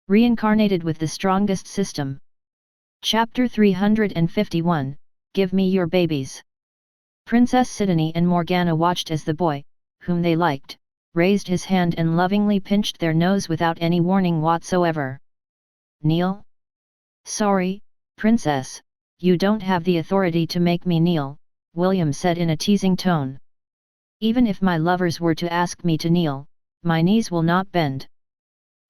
Reincarnated with the strongest system. Chapter 351, Give me your babies. Princess Sidonie and Morgana watched as the boy, whom they liked, raised his hand and lovingly pinched their nose without any warning whatsoever. Kneel? Sorry, Princess, you don't have the authority to make me kneel, William said in a teasing tone. Even if my lovers were to ask me to kneel, my knees will not bend.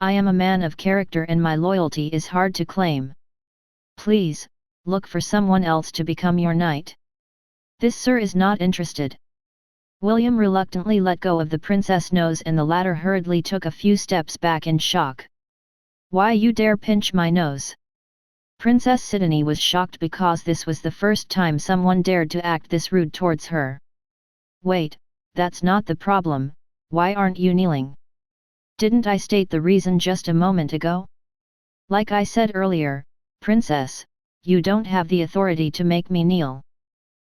I am a man of character and my loyalty is hard to claim. Please, look for someone else to become your knight. This sir is not interested. William reluctantly let go of the princess' nose and the latter hurriedly took a few steps back in shock. Why you dare pinch my nose? Princess Sidonie was shocked because this was the first time someone dared to act this rude towards her. Wait, that's not the problem, why aren't you kneeling? Didn't I state the reason just a moment ago? Like I said earlier, Princess, you don't have the authority to make me kneel.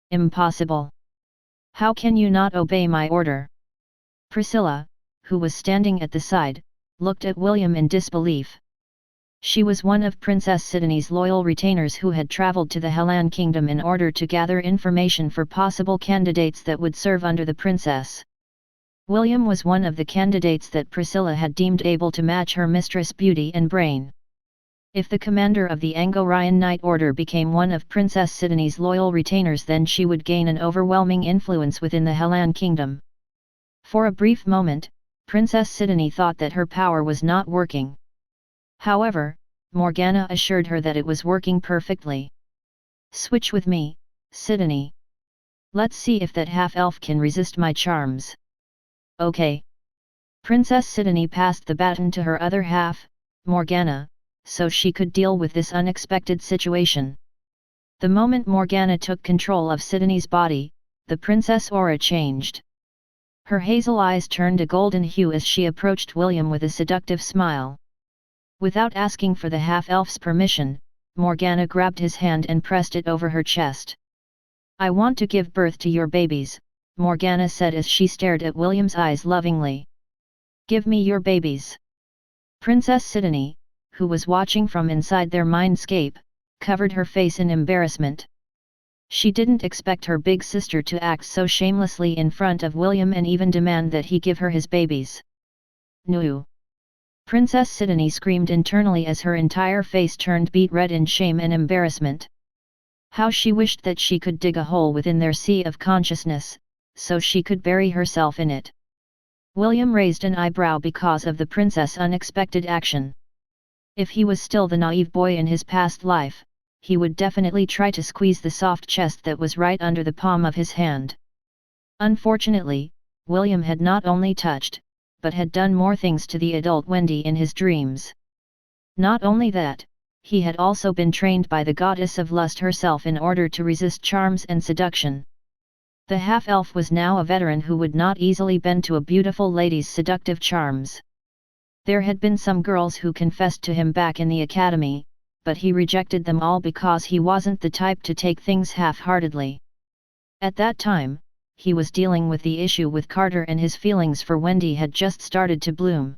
Impossible. How can you not obey my order? Priscilla, who was standing at the side, looked at William in disbelief. She was one of Princess Sidonie's loyal retainers who had traveled to the Hellan Kingdom in order to gather information for possible candidates that would serve under the princess. William was one of the candidates that Priscilla had deemed able to match her mistress' beauty and brain. If the commander of the Angorian Knight Order became one of Princess Sidonie's loyal retainers, then she would gain an overwhelming influence within the Hellan Kingdom. For a brief moment, Princess Sidonie thought that her power was not working. However, Morgana assured her that it was working perfectly. Switch with me, Sidonie. Let's see if that half-elf can resist my charms. Okay. Princess Sidonie passed the baton to her other half, Morgana, so she could deal with this unexpected situation. The moment Morgana took control of Sidonie's body, the princess aura changed. Her hazel eyes turned a golden hue as she approached William with a seductive smile. Without asking for the half-elf's permission, Morgana grabbed his hand and pressed it over her chest. I want to give birth to your babies, Morgana said as she stared at William's eyes lovingly. Give me your babies. Princess Sidonie, who was watching from inside their mindscape, covered her face in embarrassment. She didn't expect her big sister to act so shamelessly in front of William and even demand that he give her his babies. No! Princess Sidonie screamed internally as her entire face turned beet red in shame and embarrassment. How she wished that she could dig a hole within their sea of consciousness, so she could bury herself in it. William raised an eyebrow because of the princess' unexpected action. If he was still the naive boy in his past life, he would definitely try to squeeze the soft chest that was right under the palm of his hand. Unfortunately, William had not only touched, but had done more things to the adult Wendy in his dreams. Not only that, he had also been trained by the goddess of lust herself in order to resist charms and seduction. The half-elf was now a veteran who would not easily bend to a beautiful lady's seductive charms. There had been some girls who confessed to him back in the academy, but he rejected them all because he wasn't the type to take things half-heartedly. At that time, he was dealing with the issue with Carter and his feelings for Wendy had just started to bloom.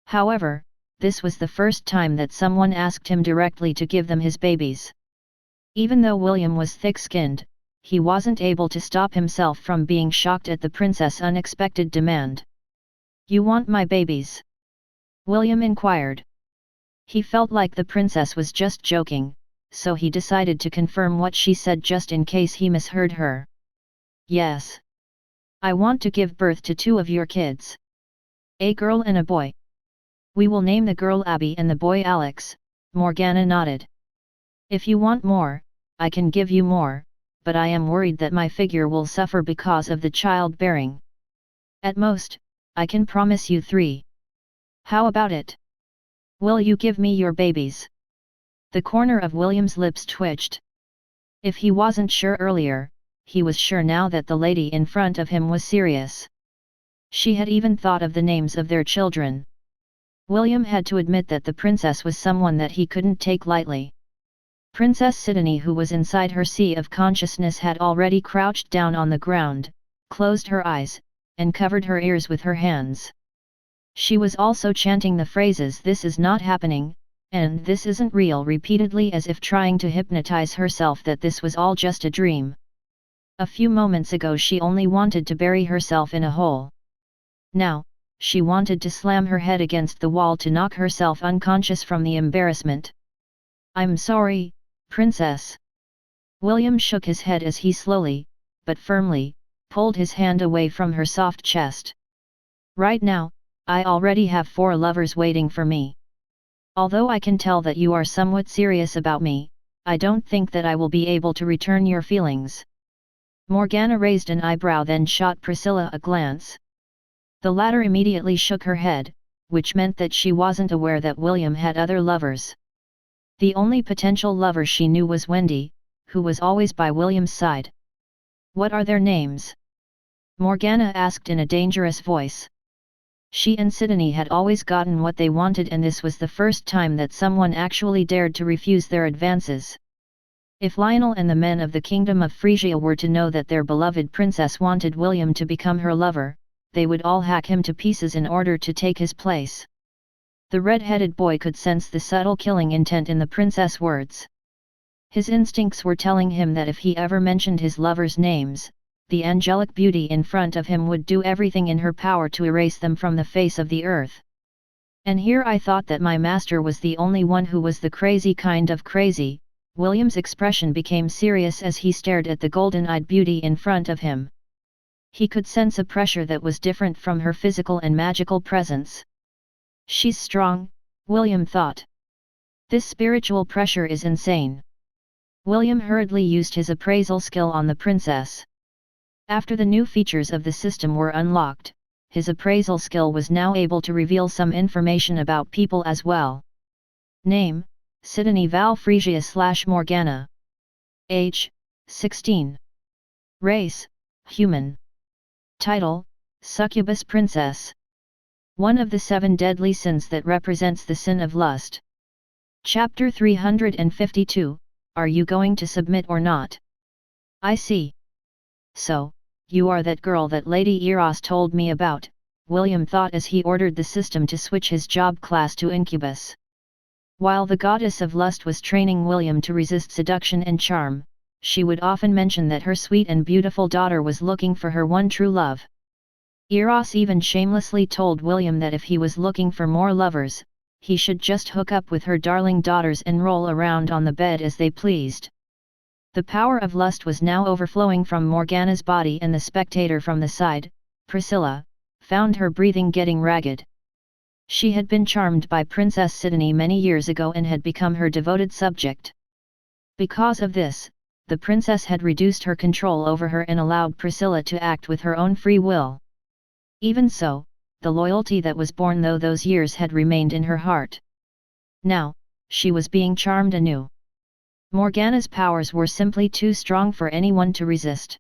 However, this was the first time that someone asked him directly to give them his babies. Even though William was thick-skinned, he wasn't able to stop himself from being shocked at the princess' unexpected demand. You want my babies? William inquired. He felt like the princess was just joking, so he decided to confirm what she said just in case he misheard her. Yes. I want to give birth to 2 of your kids. A girl and a boy. We will name the girl Abby and the boy Alex, Morgana nodded. If you want more, I can give you more, but I am worried that my figure will suffer because of the childbearing. At most, I can promise you 3. How about it? Will you give me your babies? The corner of William's lips twitched. If he wasn't sure earlier, he was sure now that the lady in front of him was serious. She had even thought of the names of their children. William had to admit that the princess was someone that he couldn't take lightly. Princess Sidonie, who was inside her sea of consciousness, had already crouched down on the ground, closed her eyes, and covered her ears with her hands. She was also chanting the phrases "this is not happening," and "this isn't real" repeatedly, as if trying to hypnotize herself that this was all just a dream. A few moments ago she only wanted to bury herself in a hole. Now, she wanted to slam her head against the wall to knock herself unconscious from the embarrassment. "I'm sorry, Princess." William shook his head as he slowly, but firmly, pulled his hand away from her soft chest. "Right now, I already have 4 lovers waiting for me. Although I can tell that you are somewhat serious about me, I don't think that I will be able to return your feelings." Morgana raised an eyebrow, then shot Priscilla a glance. The latter immediately shook her head, which meant that she wasn't aware that William had other lovers. The only potential lover she knew was Wendy, who was always by William's side. "What are their names?" Morgana asked in a dangerous voice. She and Sidonie had always gotten what they wanted, and this was the first time that someone actually dared to refuse their advances. If Lionel and the men of the Kingdom of Frisia were to know that their beloved princess wanted William to become her lover, they would all hack him to pieces in order to take his place. The red-headed boy could sense the subtle killing intent in the princess' words. His instincts were telling him that if he ever mentioned his lovers' names, the angelic beauty in front of him would do everything in her power to erase them from the face of the earth. "And here I thought that my master was the only one who was the crazy kind of crazy." William's expression became serious as he stared at the golden-eyed beauty in front of him. He could sense a pressure that was different from her physical and magical presence. "She's strong," William thought. "This spiritual pressure is insane." William hurriedly used his appraisal skill on the princess. After the new features of the system were unlocked, his appraisal skill was now able to reveal some information about people as well. Name: Sidonie Val Frisia/Morgana. Age: 16. Race: human. Title: Succubus Princess. One of the 7 deadly sins that represents the sin of lust. Chapter 352, Are you going to submit or not? "I see. So, you are that girl that Lady Eros told me about," William thought as he ordered the system to switch his job class to Incubus. While the goddess of lust was training William to resist seduction and charm, she would often mention that her sweet and beautiful daughter was looking for her one true love. Eros even shamelessly told William that if he was looking for more lovers, he should just hook up with her darling daughters and roll around on the bed as they pleased. The power of lust was now overflowing from Morgana's body, and the spectator from the side, Priscilla, found her breathing getting ragged. She had been charmed by Princess Sidonie many years ago and had become her devoted subject. Because of this, the princess had reduced her control over her and allowed Priscilla to act with her own free will. Even so, the loyalty that was born through those years had remained in her heart. Now, she was being charmed anew. Morgana's powers were simply too strong for anyone to resist.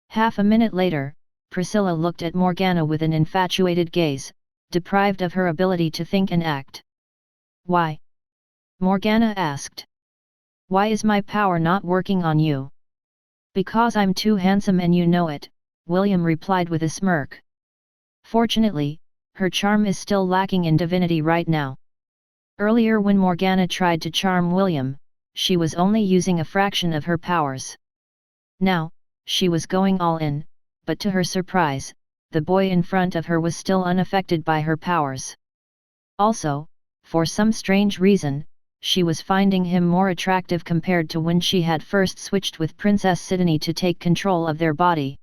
Half a minute later, Priscilla looked at Morgana with an infatuated gaze, deprived of her ability to think and act. "Why?" Morgana asked. "Why is my power not working on you?" "Because I'm too handsome and you know it," William replied with a smirk. Fortunately, her charm is still lacking in Divinity right now. Earlier when Morgana tried to charm William, she was only using a fraction of her powers. Now, she was going all in, but to her surprise, the boy in front of her was still unaffected by her powers. Also, for some strange reason, she was finding him more attractive compared to when she had first switched with Princess Sidonie to take control of their body.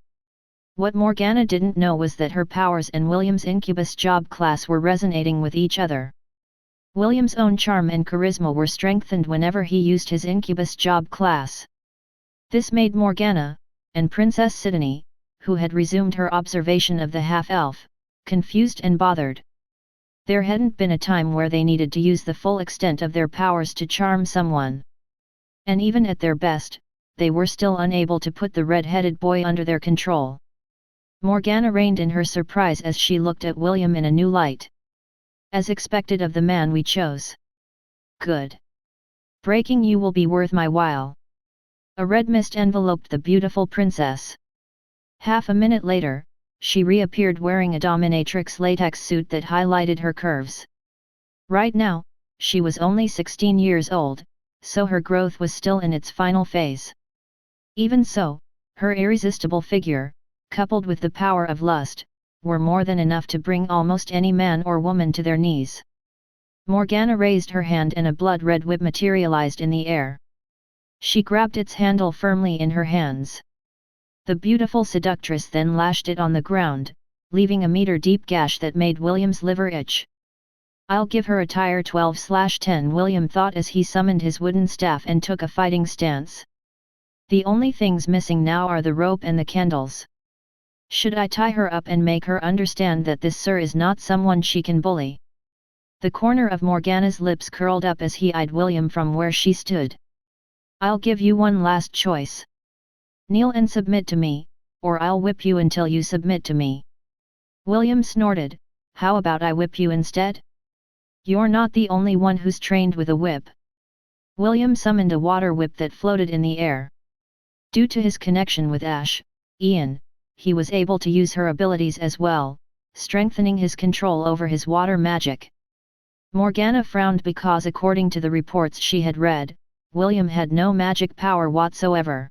What Morgana didn't know was that her powers and William's incubus job class were resonating with each other. William's own charm and charisma were strengthened whenever he used his incubus job class. This made Morgana, and Princess Sidonie, who had resumed her observation of the half-elf, confused and bothered. There hadn't been a time where they needed to use the full extent of their powers to charm someone. And even at their best, they were still unable to put the red-headed boy under their control. Morgana reigned in her surprise as she looked at William in a new light. "As expected of the man we chose. Good. Breaking you will be worth my while." A red mist enveloped the beautiful princess. Half a minute later, she reappeared wearing a dominatrix latex suit that highlighted her curves. Right now, she was only 16 years old, so her growth was still in its final phase. Even so, her irresistible figure, coupled with the power of lust, were more than enough to bring almost any man or woman to their knees. Morgana raised her hand and a blood-red whip materialized in the air. She grabbed its handle firmly in her hands. The beautiful seductress then lashed it on the ground, leaving a meter-deep gash that made William's liver itch. "I'll give her a tire 12/10," William thought as he summoned his wooden staff and took a fighting stance. "The only things missing now are the rope and the candles. Should I tie her up and make her understand that this sir is not someone she can bully?" The corner of Morgana's lips curled up as he eyed William from where she stood. "I'll give you one last choice. Kneel and submit to me, or I'll whip you until you submit to me." William snorted, "How about I whip you instead? You're not the only one who's trained with a whip." William summoned a water whip that floated in the air. Due to his connection with Ash, Ian, he was able to use her abilities as well, strengthening his control over his water magic. Morgana frowned because according to the reports she had read, William had no magic power whatsoever.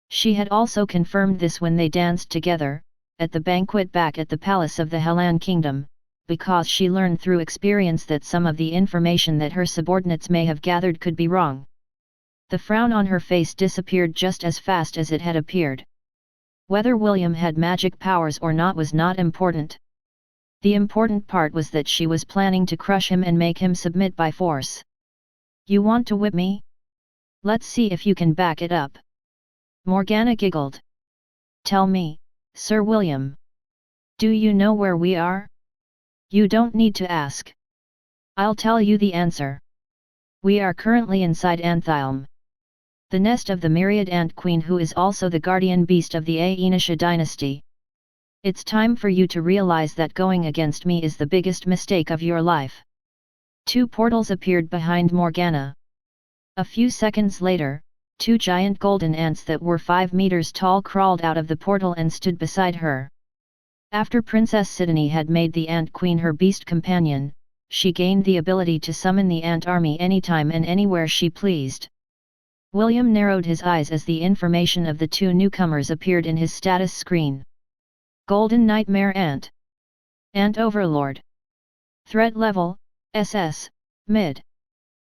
She had also confirmed this when they danced together, at the banquet back at the palace of the Hellan Kingdom, because she learned through experience that some of the information that her subordinates may have gathered could be wrong. The frown on her face disappeared just as fast as it had appeared. Whether William had magic powers or not was not important. The important part was that she was planning to crush him and make him submit by force. "You want to whip me? Let's see if you can back it up." Morgana giggled. "Tell me, Sir William. Do you know where we are?" "You don't need to ask. I'll tell you the answer. We are currently inside Anthielm, the nest of the myriad ant queen who is also the guardian beast of the Aenisha dynasty. It's time for you to realize that going against me is the biggest mistake of your life." Two portals appeared behind Morgana. A few seconds later, two giant golden ants that were 5 meters tall crawled out of the portal and stood beside her. After Princess Sidonie had made the Ant Queen her beast companion, she gained the ability to summon the ant army anytime and anywhere she pleased. William narrowed his eyes as the information of the two newcomers appeared in his status screen. Golden Nightmare Ant. Ant Overlord. Threat level, SS, mid.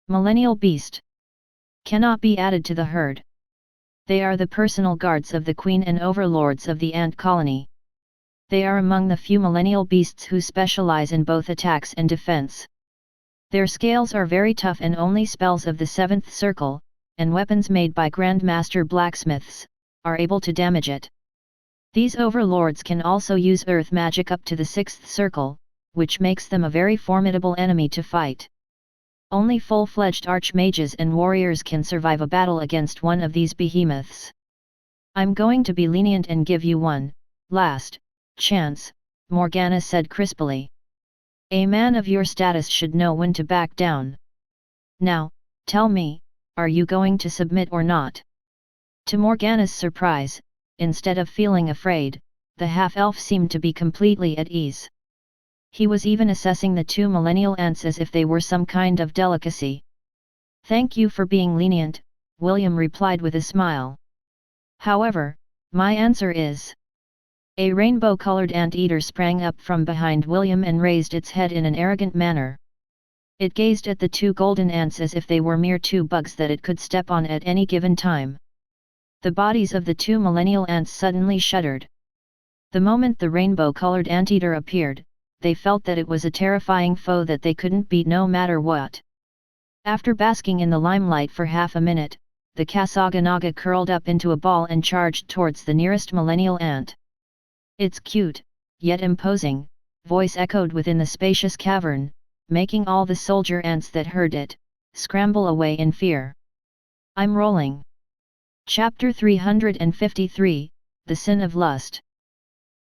Millennial Beast. Cannot be added to the herd. They are the personal guards of the Queen and overlords of the ant colony. They are among the few millennial beasts who specialize in both attacks and defense. Their scales are very tough and only spells of the 7th circle, and weapons made by Grandmaster blacksmiths, are able to damage it. These overlords can also use earth magic up to the 6th circle, which makes them a very formidable enemy to fight. Only full-fledged archmages and warriors can survive a battle against one of these behemoths. I'm going to be lenient and give you one last chance, Morgana said crisply. A man of your status should know when to back down. Now, tell me, are you going to submit or not? To Morgana's surprise, instead of feeling afraid, the half-elf seemed to be completely at ease. He was even assessing the two millennial ants as if they were some kind of delicacy. Thank you for being lenient, William replied with a smile. However, my answer is... A rainbow-colored anteater sprang up from behind William and raised its head in an arrogant manner. It gazed at the two golden ants as if they were mere two bugs that it could step on at any given time. The bodies of the two millennial ants suddenly shuddered. The moment the rainbow-colored anteater appeared, they felt that it was a terrifying foe that they couldn't beat no matter what. After basking in the limelight for half a minute, the Kasaganaga curled up into a ball and charged towards the nearest millennial ant. Its cute, yet imposing, voice echoed within the spacious cavern, making all the soldier ants that heard it scramble away in fear. I'm rolling. Chapter 353, The Sin of Lust.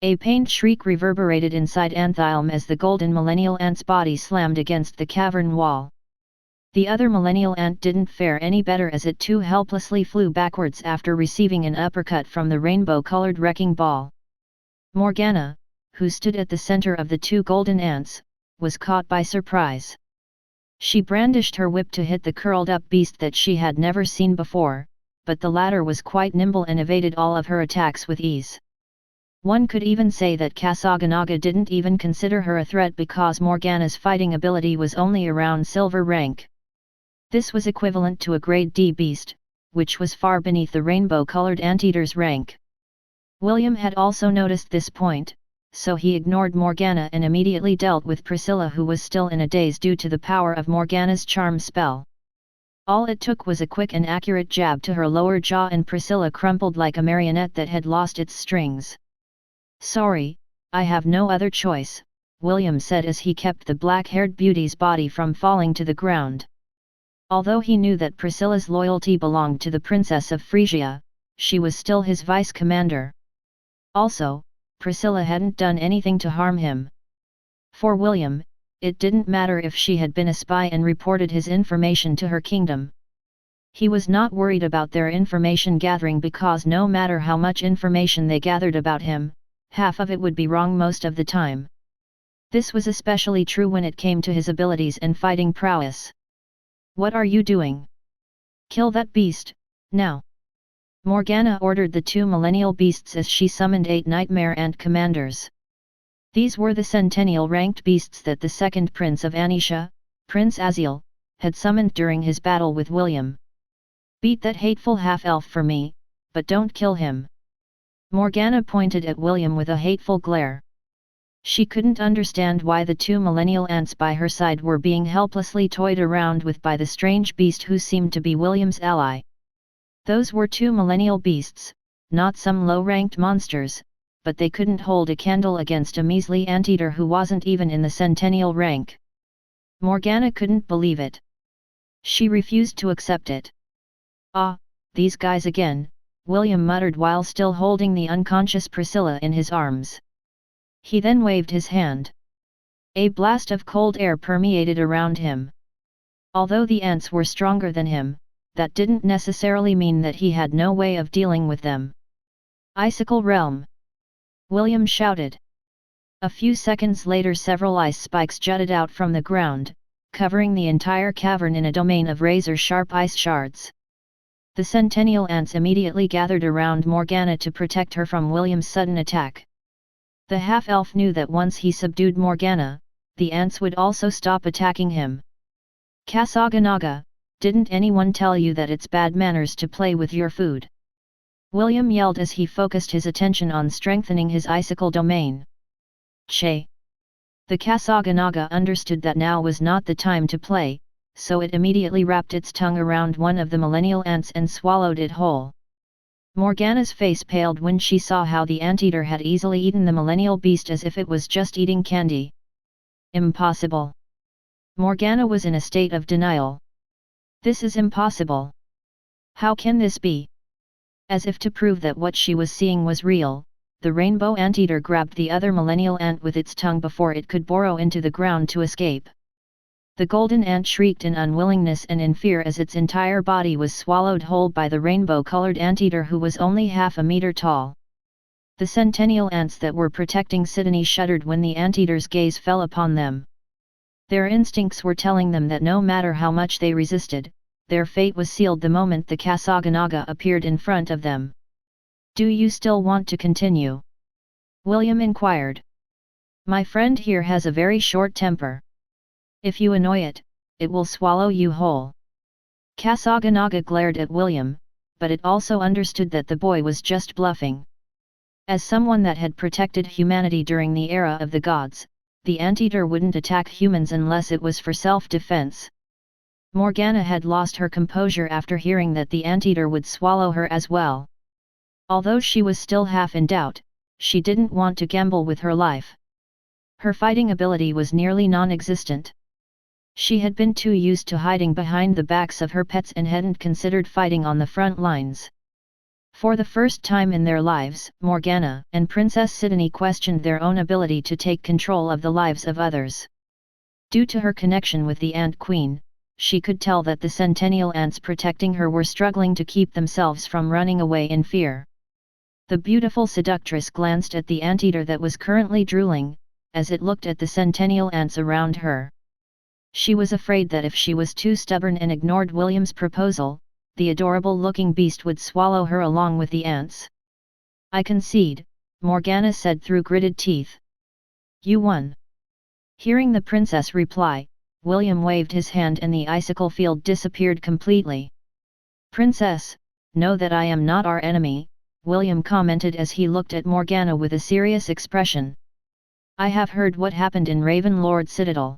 A pained shriek reverberated inside Anthielm as the golden millennial ant's body slammed against the cavern wall. The other millennial ant didn't fare any better as it too helplessly flew backwards after receiving an uppercut from the rainbow-colored wrecking ball. Morgana, who stood at the center of the two golden ants, was caught by surprise. She brandished her whip to hit the curled-up beast that she had never seen before, but the latter was quite nimble and evaded all of her attacks with ease. One could even say that Kasaganaga didn't even consider her a threat because Morgana's fighting ability was only around silver rank. This was equivalent to a grade D beast, which was far beneath the rainbow-colored anteater's rank. William had also noticed this point, so he ignored Morgana and immediately dealt with Priscilla, who was still in a daze due to the power of Morgana's charm spell. All it took was a quick and accurate jab to her lower jaw and Priscilla crumpled like a marionette that had lost its strings. "Sorry, I have no other choice," William said as he kept the black-haired beauty's body from falling to the ground. Although he knew that Priscilla's loyalty belonged to the Princess of Frisia, she was still his vice-commander. Also, Priscilla hadn't done anything to harm him. For William, it didn't matter if she had been a spy and reported his information to her kingdom. He was not worried about their information gathering because no matter how much information they gathered about him, half of it would be wrong most of the time. This was especially true when it came to his abilities and fighting prowess. "What are you doing? Kill that beast, now!" Morgana ordered the two millennial beasts as she summoned 8 nightmare ant commanders. These were the centennial-ranked beasts that the second prince of Anisha, Prince Aziel, had summoned during his battle with William. "Beat that hateful half-elf for me, but don't kill him." Morgana pointed at William with a hateful glare. She couldn't understand why the two millennial ants by her side were being helplessly toyed around with by the strange beast who seemed to be William's ally. Those were two millennial beasts, not some low-ranked monsters, but they couldn't hold a candle against a measly anteater who wasn't even in the centennial rank. Morgana couldn't believe it. She refused to accept it. "Ah, these guys again," William muttered while still holding the unconscious Priscilla in his arms. He then waved his hand. A blast of cold air permeated around him. Although the ants were stronger than him, that didn't necessarily mean that he had no way of dealing with them. "Icicle Realm!" William shouted. A few seconds later several ice spikes jutted out from the ground, covering the entire cavern in a domain of razor-sharp ice shards. The centennial ants immediately gathered around Morgana to protect her from William's sudden attack. The half-elf knew that once he subdued Morgana, the ants would also stop attacking him. "Kasaganaga, didn't anyone tell you that it's bad manners to play with your food?" William yelled as he focused his attention on strengthening his icicle domain. "Che!" The Kasaganaga understood that now was not the time to play, so it immediately wrapped its tongue around one of the millennial ants and swallowed it whole. Morgana's face paled when she saw how the anteater had easily eaten the millennial beast as if it was just eating candy. "Impossible!" Morgana was in a state of denial. "This is impossible. How can this be?" As if to prove that what she was seeing was real, the rainbow anteater grabbed the other millennial ant with its tongue before it could burrow into the ground to escape. The golden ant shrieked in unwillingness and in fear as its entire body was swallowed whole by the rainbow-colored anteater who was only half a meter tall. The centennial ants that were protecting Sydney shuddered when the anteater's gaze fell upon them. Their instincts were telling them that no matter how much they resisted, their fate was sealed the moment the Kasaganaga appeared in front of them. "Do you still want to continue?" William inquired. "My friend here has a very short temper. If you annoy it, it will swallow you whole." Kasaganaga glared at William, but it also understood that the boy was just bluffing. As someone that had protected humanity during the era of the gods, the anteater wouldn't attack humans unless it was for self-defense. Morgana had lost her composure after hearing that the anteater would swallow her as well. Although she was still half in doubt, she didn't want to gamble with her life. Her fighting ability was nearly non-existent. She had been too used to hiding behind the backs of her pets and hadn't considered fighting on the front lines. For the first time in their lives, Morgana and Princess Sydney questioned their own ability to take control of the lives of others. Due to her connection with the Ant Queen, she could tell that the centennial ants protecting her were struggling to keep themselves from running away in fear. The beautiful seductress glanced at the anteater that was currently drooling, as it looked at the centennial ants around her. She was afraid that if she was too stubborn and ignored William's proposal, the adorable-looking beast would swallow her along with the ants. "I concede," Morgana said through gritted teeth. "You won." Hearing the princess reply, William waved his hand and the icicle field disappeared completely. "Princess, know that I am not our enemy," William commented as he looked at Morgana with a serious expression. "I have heard what happened in Ravenlord Citadel.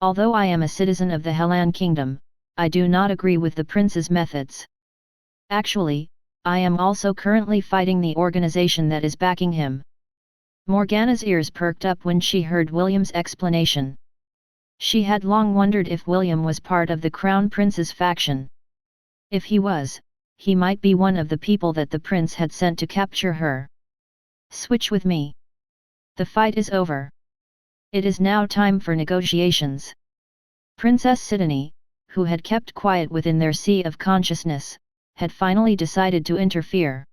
Although I am a citizen of the Hellan Kingdom, I do not agree with the prince's methods. Actually, I am also currently fighting the organization that is backing him." Morgana's ears perked up when she heard William's explanation. She had long wondered if William was part of the Crown Prince's faction. If he was, he might be one of the people that the prince had sent to capture her. "Switch with me. The fight is over. It is now time for negotiations." Princess Sidonie, who had kept quiet within their sea of consciousness, had finally decided to interfere.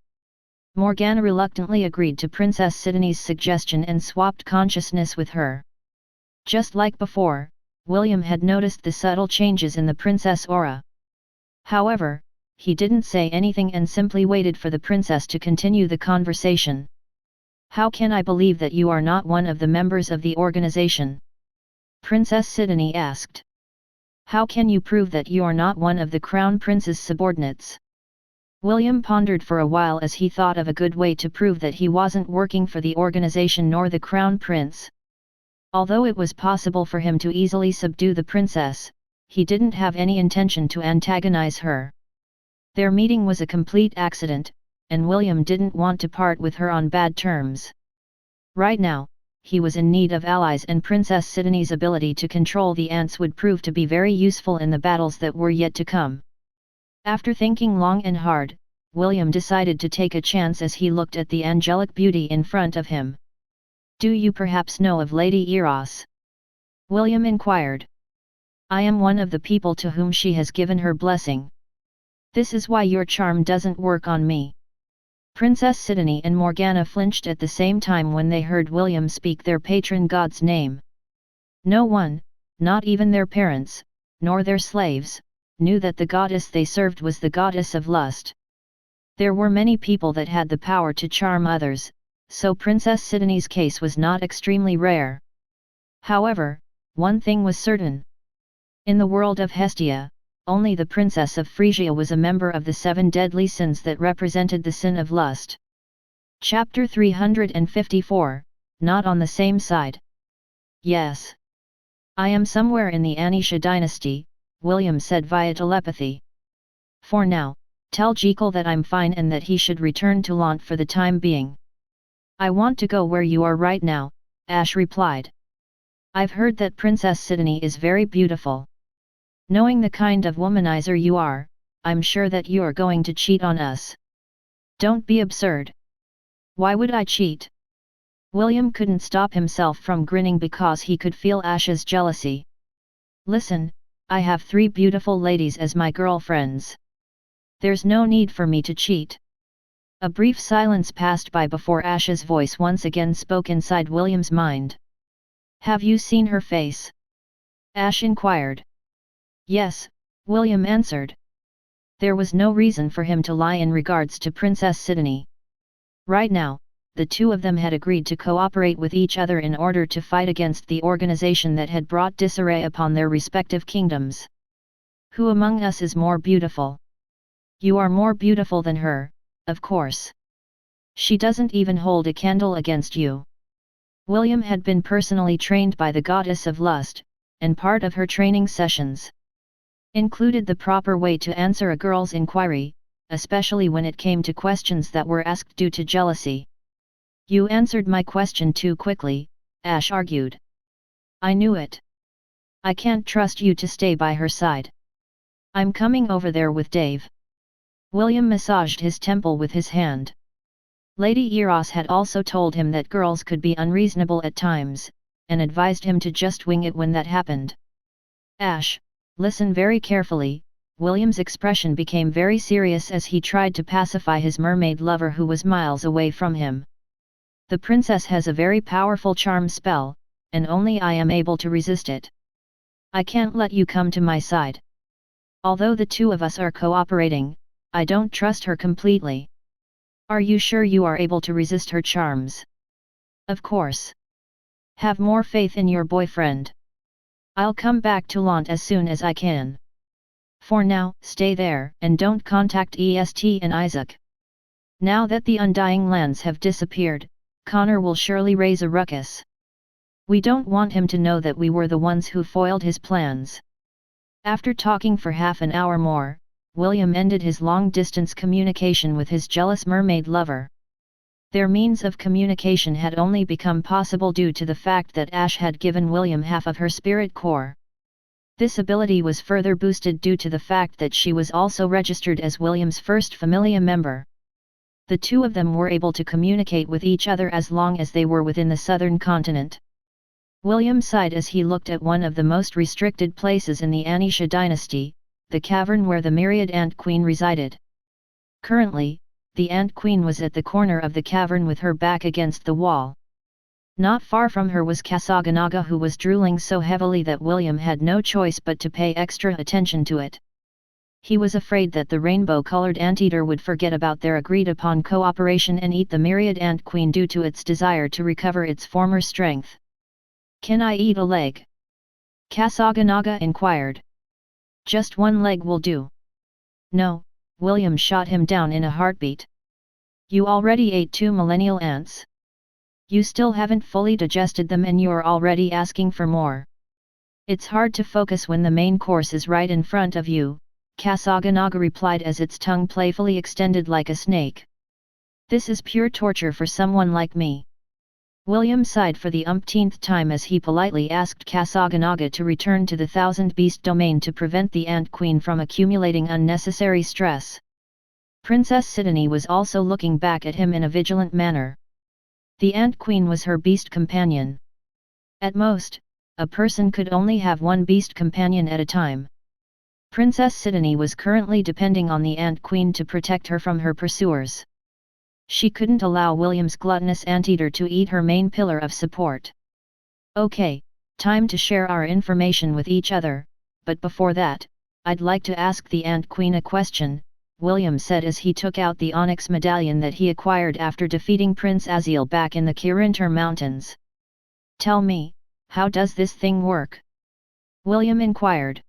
Morgana reluctantly agreed to Princess Sidonie's suggestion and swapped consciousness with her. Just like before, William had noticed the subtle changes in the princess aura. However, he didn't say anything and simply waited for the princess to continue the conversation. "How can I believe that you are not one of the members of the organization?" Princess Sidonie asked. "How can you prove that you are not one of the Crown Prince's subordinates?" William pondered for a while as he thought of a good way to prove that he wasn't working for the organization nor the Crown Prince. Although it was possible for him to easily subdue the princess, he didn't have any intention to antagonize her. Their meeting was a complete accident, and William didn't want to part with her on bad terms. Right now, he was in need of allies and Princess Sidonie's ability to control the ants would prove to be very useful in the battles that were yet to come. After thinking long and hard, William decided to take a chance as he looked at the angelic beauty in front of him. "Do you perhaps know of Lady Eros?" William inquired. "I am one of the people to whom she has given her blessing. This is why your charm doesn't work on me." Princess Sidonie and Morgana flinched at the same time when they heard William speak their patron god's name. No one, not even their parents, nor their slaves, knew that the goddess they served was the goddess of lust. There were many people that had the power to charm others, so Princess Sidonie's case was not extremely rare. However, one thing was certain. In the world of Hestia, only the Princess of Frisia was a member of the 7 deadly sins that represented the sin of lust. Chapter 354, Not on the Same Side. "Yes. I am somewhere in the Anisha dynasty," William said via telepathy. "For now, tell Jekyll that I'm fine and that he should return to Lant for the time being." "I want to go where you are right now," Ash replied. "I've heard that Princess Sidonie is very beautiful. Knowing the kind of womanizer you are, I'm sure that you're going to cheat on us." "Don't be absurd. Why would I cheat?" William couldn't stop himself from grinning because he could feel Ash's jealousy. "Listen, I have 3 beautiful ladies as my girlfriends. There's no need for me to cheat." A brief silence passed by before Ash's voice once again spoke inside William's mind. "Have you seen her face?" Ash inquired. "Yes," William answered. There was no reason for him to lie in regards to Princess Sidonie. Right now, the two of them had agreed to cooperate with each other in order to fight against the organization that had brought disarray upon their respective kingdoms. "Who among us is more beautiful?" "You are more beautiful than her, of course. She doesn't even hold a candle against you." William had been personally trained by the goddess of lust, and part of her training sessions included the proper way to answer a girl's inquiry, especially when it came to questions that were asked due to jealousy. "You answered my question too quickly," Ash argued. "I knew it. I can't trust you to stay by her side. I'm coming over there with Dave." William massaged his temple with his hand. Lady Eros had also told him that girls could be unreasonable at times, and advised him to just wing it when that happened. "Ash, listen very carefully," William's expression became very serious as he tried to pacify his mermaid lover who was miles away from him. The princess has a very powerful charm spell, and only I am able to resist it. I can't let you come to my side. Although the two of us are cooperating, I don't trust her completely. Are you sure you are able to resist her charms? Of course. Have more faith in your boyfriend. I'll come back to Lant as soon as I can. For now, stay there and don't contact EST and Isaac. Now that the Undying Lands have disappeared, Connor will surely raise a ruckus. We don't want him to know that we were the ones who foiled his plans. After talking for half an hour more, William ended his long-distance communication with his jealous mermaid lover. Their means of communication had only become possible due to the fact that Ash had given William half of her spirit core. This ability was further boosted due to the fact that she was also registered as William's first Familia member. The two of them were able to communicate with each other as long as they were within the southern continent. William sighed as he looked at one of the most restricted places in the Anisha dynasty, the cavern where the myriad Ant Queen resided. Currently, the Ant Queen was at the corner of the cavern with her back against the wall. Not far from her was Kasaganaga, who was drooling so heavily that William had no choice but to pay extra attention to it. He was afraid that the rainbow-colored anteater would forget about their agreed-upon cooperation and eat the myriad Ant Queen due to its desire to recover its former strength. "Can I eat a leg?" Kasaganaga inquired. "Just one leg will do." "No," William shot him down in a heartbeat. "You already ate 2 millennial ants. You still haven't fully digested them and you're already asking for more. It's hard to focus when the main course is right in front of you," Kasaganaga replied as its tongue playfully extended like a snake. "This is pure torture for someone like me." William sighed for the umpteenth time as he politely asked Kasaganaga to return to the Thousand Beast domain to prevent the Ant Queen from accumulating unnecessary stress. Princess Sidonie was also looking back at him in a vigilant manner. The Ant Queen was her beast companion. At most, a person could only have one beast companion at a time. Princess Sidonie was currently depending on the Ant Queen to protect her from her pursuers. She couldn't allow William's gluttonous anteater to eat her main pillar of support. "Okay, time to share our information with each other, but before that, I'd like to ask the Ant Queen a question," William said as he took out the onyx medallion that he acquired after defeating Prince Aziel back in the Kirintor Mountains. "Tell me, how does this thing work?" William inquired.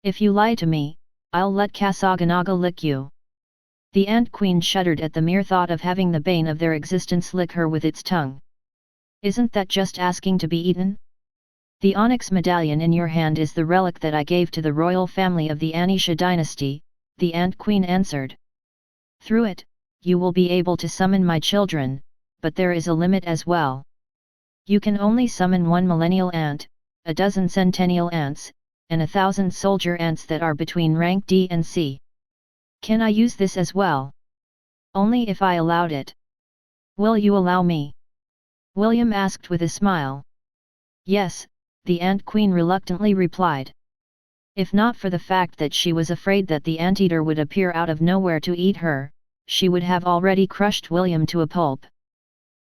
"If you lie to me, I'll let Kasaganaga lick you." The Ant Queen shuddered at the mere thought of having the bane of their existence lick her with its tongue. "Isn't that just asking to be eaten?" "The onyx medallion in your hand is the relic that I gave to the royal family of the Anisha dynasty," the Ant Queen answered. "Through it, you will be able to summon my children, but there is a limit as well. You can only summon 1 millennial ant, a dozen centennial ants, and 1,000 soldier ants that are between rank D and C. Can I use this as well?" "Only if I allowed it." "Will you allow me?" William asked with a smile. "Yes," the Ant Queen reluctantly replied. If not for the fact that she was afraid that the anteater would appear out of nowhere to eat her, she would have already crushed William to a pulp.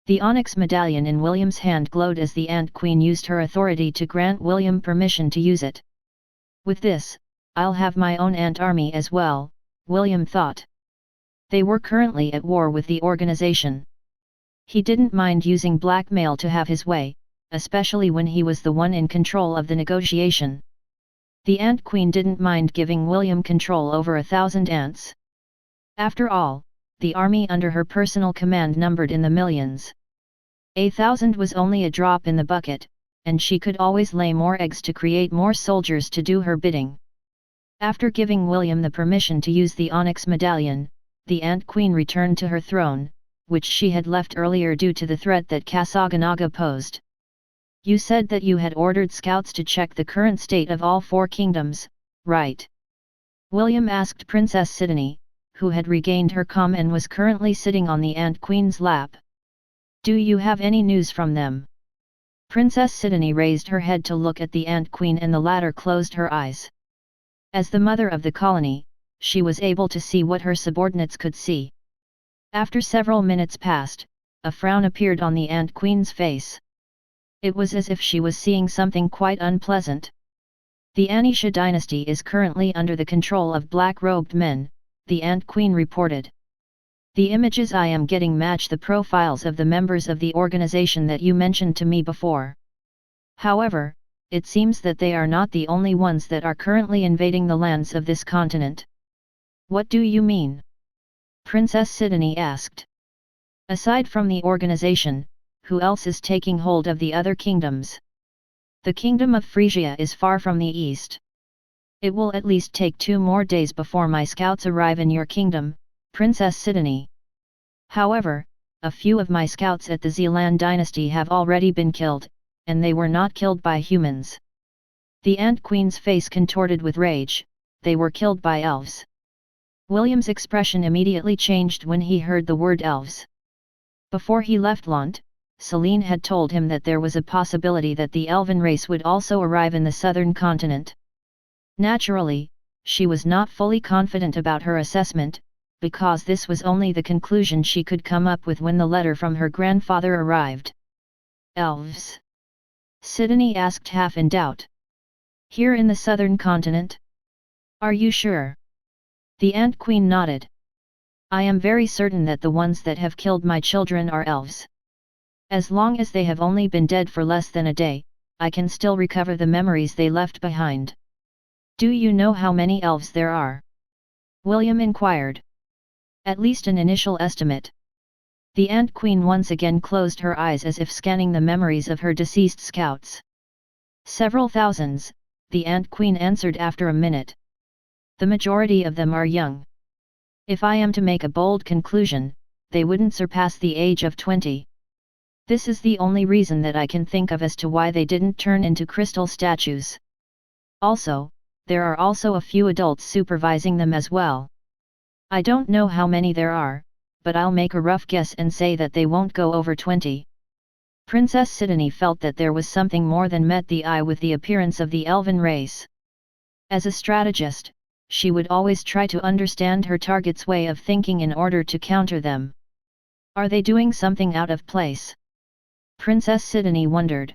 The onyx medallion in William's hand glowed as the Ant Queen used her authority to grant William permission to use it. "With this, I'll have my own ant army as well," William thought. They were currently at war with the organization. He didn't mind using blackmail to have his way, especially when he was the one in control of the negotiation. The Ant Queen didn't mind giving William control over 1,000 ants. After all, the army under her personal command numbered in the millions. 1,000 was only a drop in the bucket, and she could always lay more eggs to create more soldiers to do her bidding. After giving William the permission to use the onyx medallion, the Ant Queen returned to her throne, which she had left earlier due to the threat that Kasaganaga posed. "You said that you had ordered scouts to check the current state of all 4 kingdoms, right?" William asked Princess Sidonie, who had regained her calm and was currently sitting on the Ant Queen's lap. "Do you have any news from them?" Princess Sidonie raised her head to look at the Ant Queen and the latter closed her eyes. As the mother of the colony, she was able to see what her subordinates could see. After several minutes passed, a frown appeared on the Ant Queen's face. It was as if she was seeing something quite unpleasant. The Anisha dynasty is currently under the control of black-robed men, the Ant Queen reported. The images I am getting match the profiles of the members of the organization that you mentioned to me before. However, it seems that they are not the only ones that are currently invading the lands of this continent. What do you mean? Princess Sidonie asked. Aside from the organization, who else is taking hold of the other kingdoms? The kingdom of Frisia is far from the east. It will at least take 2 more days before my scouts arrive in your kingdom, Princess Sidonie. However, a few of my scouts at the Zealand dynasty have already been killed, and they were not killed by humans. The Ant Queen's face contorted with rage. They were killed by elves. William's expression immediately changed when he heard the word elves. Before he left Lant, Celine had told him that there was a possibility that the elven race would also arrive in the southern continent. Naturally, she was not fully confident about her assessment, because this was only the conclusion she could come up with when the letter from her grandfather arrived. Elves? Sidonie asked half in doubt. Here in the southern continent? Are you sure? The Ant Queen nodded. I am very certain that the ones that have killed my children are elves. As long as they have only been dead for less than a day, I can still recover the memories they left behind. Do you know how many elves there are? William inquired. At least an initial estimate. The Ant Queen once again closed her eyes as if scanning the memories of her deceased scouts. Several thousands, the Ant Queen answered after a minute. The majority of them are young. If I am to make a bold conclusion, they wouldn't surpass the age of 20. This is the only reason that I can think of as to why they didn't turn into crystal statues. Also, there are also a few adults supervising them as well. I don't know how many there are, but I'll make a rough guess and say that they won't go over 20. Princess Sidonie felt that there was something more than met the eye with the appearance of the elven race. As a strategist, she would always try to understand her target's way of thinking in order to counter them. Are they doing something out of place? Princess Sidonie wondered.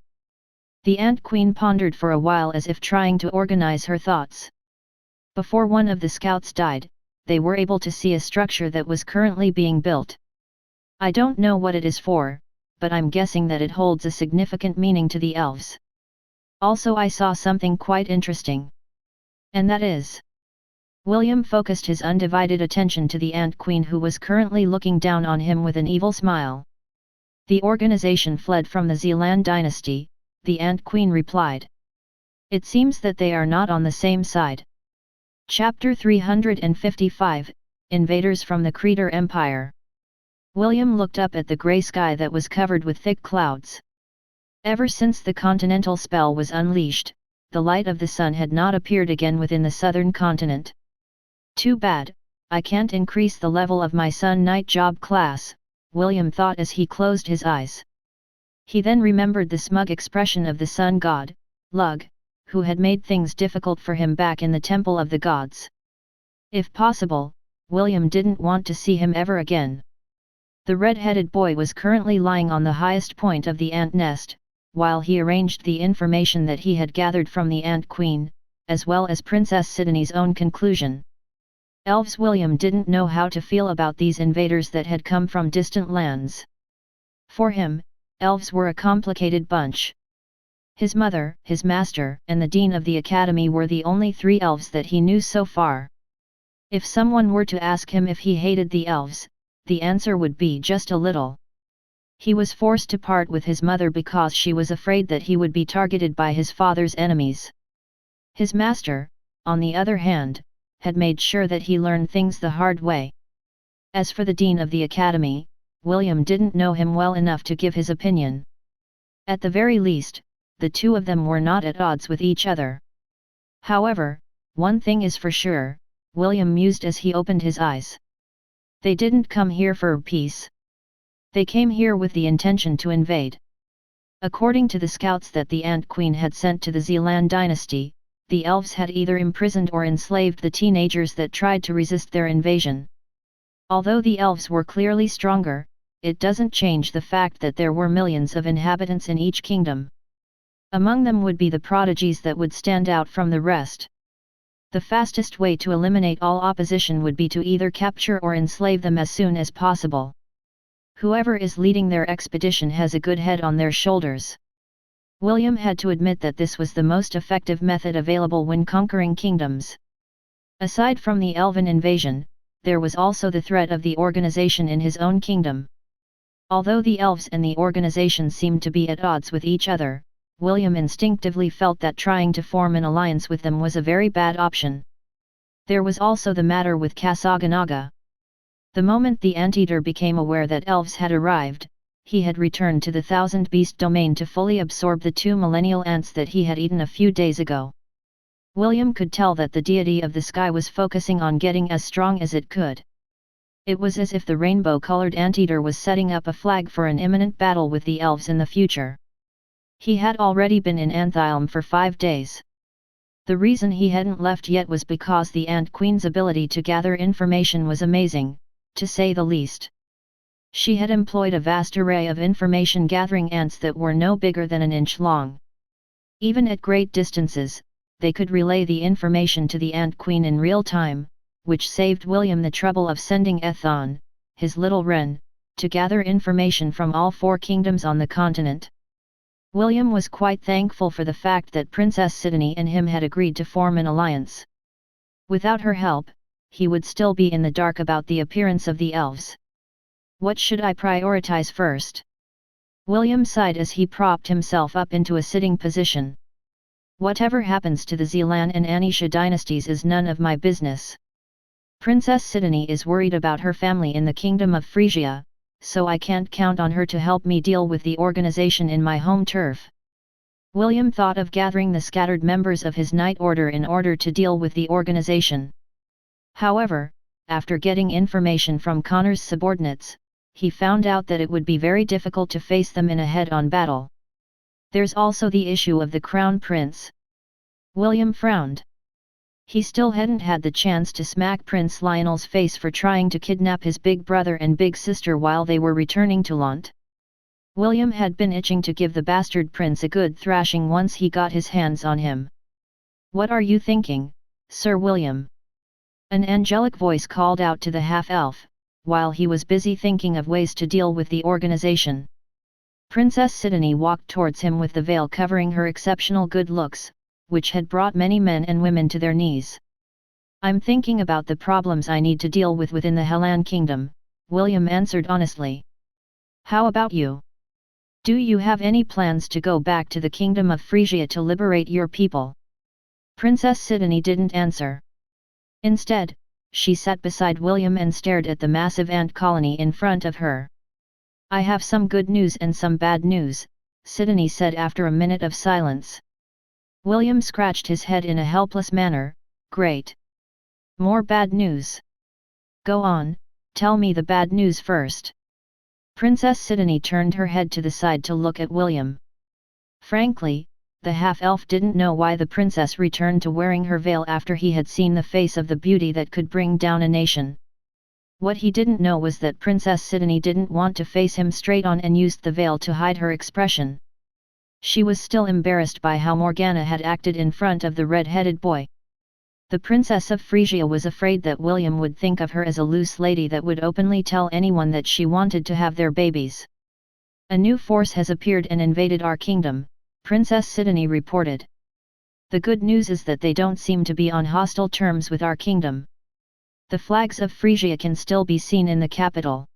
The Ant Queen pondered for a while as if trying to organize her thoughts. Before one of the scouts died, they were able to see a structure that was currently being built. I don't know what it is for, but I'm guessing that it holds a significant meaning to the elves. Also, I saw something quite interesting. And that is... William focused his undivided attention to the Ant Queen, who was currently looking down on him with an evil smile. The organization fled from the Zealand dynasty, the Ant Queen replied. It seems that they are not on the same side. Chapter 355, Invaders from the Kraetor Empire. William looked up at the grey sky that was covered with thick clouds. Ever since the continental spell was unleashed, the light of the sun had not appeared again within the southern continent. Too bad, I can't increase the level of my sun-night job class, William thought as he closed his eyes. He then remembered the smug expression of the sun god, Lug, who had made things difficult for him back in the Temple of the Gods. If possible, William didn't want to see him ever again. The red-headed boy was currently lying on the highest point of the ant nest, while he arranged the information that he had gathered from the Ant Queen, as well as Princess Sidonie's own conclusion. Elves. William didn't know how to feel about these invaders that had come from distant lands. For him, elves were a complicated bunch. His mother, his master, and the dean of the academy were the only 3 elves that he knew so far. If someone were to ask him if he hated the elves, the answer would be just a little. He was forced to part with his mother because she was afraid that he would be targeted by his father's enemies. His master, on the other hand, had made sure that he learned things the hard way. As for the dean of the academy, William didn't know him well enough to give his opinion. At the very least, the 2 of them were not at odds with each other. However, one thing is for sure, William mused as he opened his eyes. They didn't come here for peace. They came here with the intention to invade. According to the scouts that the Ant Queen had sent to the Zealand dynasty, the elves had either imprisoned or enslaved the teenagers that tried to resist their invasion. Although the elves were clearly stronger, it doesn't change the fact that there were millions of inhabitants in each kingdom. Among them would be the prodigies that would stand out from the rest. The fastest way to eliminate all opposition would be to either capture or enslave them as soon as possible. Whoever is leading their expedition has a good head on their shoulders. William had to admit that this was the most effective method available when conquering kingdoms. Aside from the elven invasion, there was also the threat of the organization in his own kingdom. Although the elves and the organization seemed to be at odds with each other, William instinctively felt that trying to form an alliance with them was a very bad option. There was also the matter with Kasaganaga. The moment the Anteater became aware that elves had arrived, he had returned to the Thousand Beast domain to fully absorb the 2 millennial ants that he had eaten a few days ago. William could tell that the deity of the sky was focusing on getting as strong as it could. It was as if the rainbow-colored Anteater was setting up a flag for an imminent battle with the elves in the future. He had already been in Anthielm for 5 days. The reason he hadn't left yet was because the Ant Queen's ability to gather information was amazing, to say the least. She had employed a vast array of information-gathering ants that were no bigger than an inch long. Even at great distances, they could relay the information to the Ant Queen in real time, which saved William the trouble of sending Ethon, his little wren, to gather information from all 4 kingdoms on the continent. William was quite thankful for the fact that Princess Sidonie and him had agreed to form an alliance. Without her help, he would still be in the dark about the appearance of the elves. What should I prioritize first? William sighed as he propped himself up into a sitting position. Whatever happens to the Zelan and Anisha dynasties is none of my business. Princess Sidonie is worried about her family in the Kingdom of Frisia, so I can't count on her to help me deal with the organization in my home turf. William thought of gathering the scattered members of his Knight Order in order to deal with the organization. However, after getting information from Connor's subordinates, he found out that it would be very difficult to face them in a head-on battle. There's also the issue of the Crown Prince. William frowned. He still hadn't had the chance to smack Prince Lionel's face for trying to kidnap his big brother and big sister while they were returning to Lont. William had been itching to give the bastard prince a good thrashing once he got his hands on him. "What are you thinking, Sir William?" An angelic voice called out to the half-elf, while he was busy thinking of ways to deal with the organization. Princess Sidonie walked towards him with the veil covering her exceptional good looks, which had brought many men and women to their knees. "I'm thinking about the problems I need to deal with within the Hellan Kingdom," William answered honestly. "How about you? Do you have any plans to go back to the Kingdom of Frisia to liberate your people?" Princess Sidonie didn't answer. Instead, she sat beside William and stared at the massive ant colony in front of her. "I have some good news and some bad news," Sidonie said after a minute of silence. William scratched his head in a helpless manner. "Great. More bad news. Go on, tell me the bad news first." Princess Sidonie turned her head to the side to look at William. Frankly, the half-elf didn't know why the princess returned to wearing her veil after he had seen the face of the beauty that could bring down a nation. What he didn't know was that Princess Sidonie didn't want to face him straight on and used the veil to hide her expression. She was still embarrassed by how Morgana had acted in front of the red-headed boy. The Princess of Frisia was afraid that William would think of her as a loose lady that would openly tell anyone that she wanted to have their babies. "A new force has appeared and invaded our kingdom," Princess Sidonie reported. "The good news is that they don't seem to be on hostile terms with our kingdom. The flags of Frisia can still be seen in the capital.